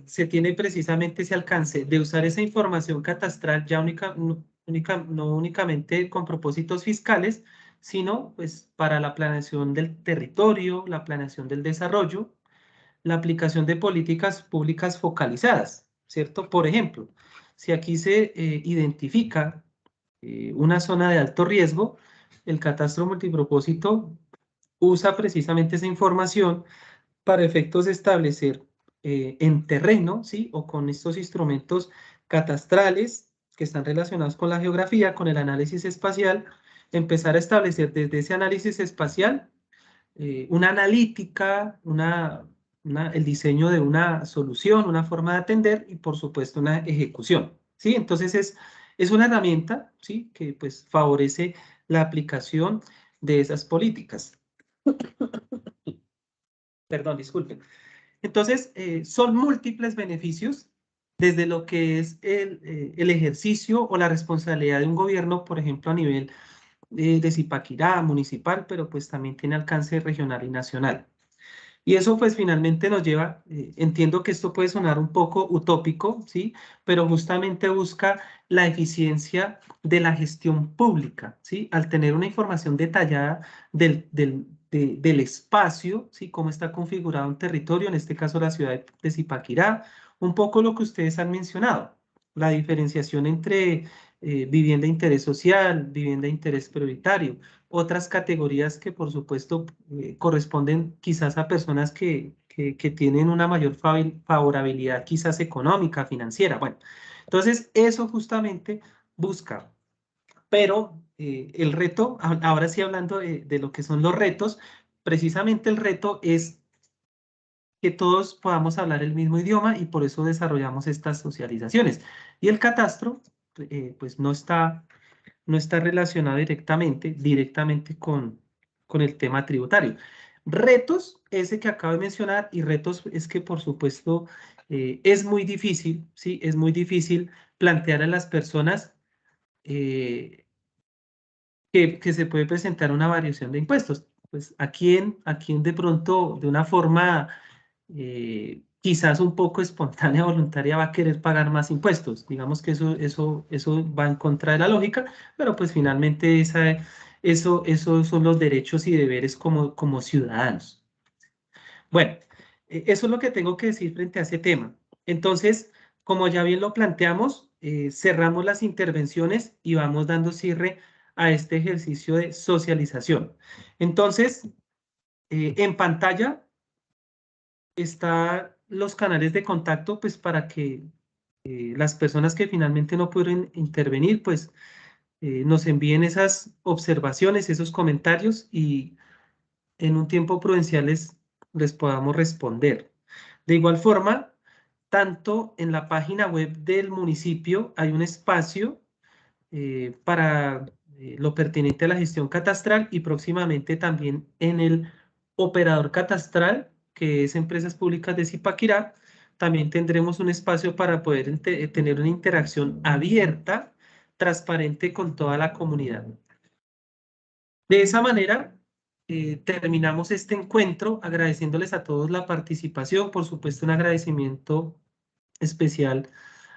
se tiene precisamente ese alcance de usar esa información catastral ya no únicamente con propósitos fiscales, sino pues para la planeación del territorio, la planeación del desarrollo, la aplicación de políticas públicas focalizadas, ¿cierto? Por ejemplo, si aquí se identifica una zona de alto riesgo, el catastro multipropósito usa precisamente esa información para efectos de establecer en terreno, ¿sí? O con estos instrumentos catastrales que están relacionados con la geografía, con el análisis espacial, empezar a establecer desde ese análisis espacial una analítica, el diseño de una solución, una forma de atender y por supuesto una ejecución, ¿sí? Entonces es una herramienta, ¿sí? Que pues favorece la aplicación de esas políticas. Perdón, disculpen. Entonces, son múltiples beneficios desde lo que es el ejercicio o la responsabilidad de un gobierno, por ejemplo, a nivel de Zipaquirá, municipal, pero pues también tiene alcance regional y nacional. Y eso pues finalmente nos lleva, entiendo que esto puede sonar un poco utópico, ¿sí? Pero justamente busca la eficiencia de la gestión pública, ¿sí? Al tener una información detallada del del espacio, ¿sí? Cómo está configurado un territorio, en este caso la ciudad de Zipaquirá, un poco lo que ustedes han mencionado, la diferenciación entre vivienda de interés social, vivienda de interés prioritario, otras categorías que por supuesto corresponden quizás a personas que tienen una mayor favorabilidad quizás económica, financiera. Bueno, entonces eso justamente busca. Pero el reto, ahora sí hablando de lo que son los retos, precisamente el reto es que todos podamos hablar el mismo idioma y por eso desarrollamos estas socializaciones. Y el catastro, pues no está relacionado directamente con el tema tributario. Retos, ese que acabo de mencionar, y retos es que por supuesto es muy difícil, ¿sí? Es muy difícil plantear a las personas que se puede presentar una variación de impuestos. Pues a quién de pronto, de una forma quizás un poco espontánea, voluntaria, va a querer pagar más impuestos. Digamos que eso va en contra de la lógica, pero pues finalmente esos son los derechos y deberes como ciudadanos. Bueno, eso es lo que tengo que decir frente a ese tema. Entonces, como ya bien lo planteamos, cerramos las intervenciones y vamos dando cierre a este ejercicio de socialización. Entonces, en pantalla están los canales de contacto, pues para que las personas que finalmente no pudieron intervenir, pues nos envíen esas observaciones, esos comentarios y en un tiempo prudencial les podamos responder. De igual forma, tanto en la página web del municipio hay un espacio para lo pertinente a la gestión catastral y próximamente también en el operador catastral, que es Empresas Públicas de Zipaquirá, también tendremos un espacio para poder tener una interacción abierta, transparente con toda la comunidad. De esa manera, terminamos este encuentro agradeciéndoles a todos la participación, por supuesto un agradecimiento especial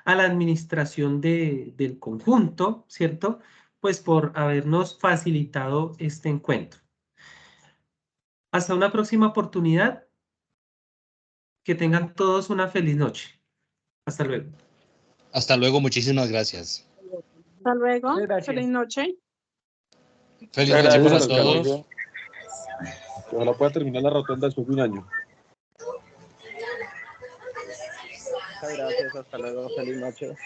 a la administración del conjunto, ¿cierto? Pues por habernos facilitado este encuentro. Hasta una próxima oportunidad. Que tengan todos una feliz noche. Hasta luego. Hasta luego, muchísimas gracias. Hasta luego. Gracias. Feliz noche. Feliz noche para Gracias, todos. alcaldía. Ojalá pueda terminar la rotonda después de un año. Muchas gracias, hasta luego, feliz noche.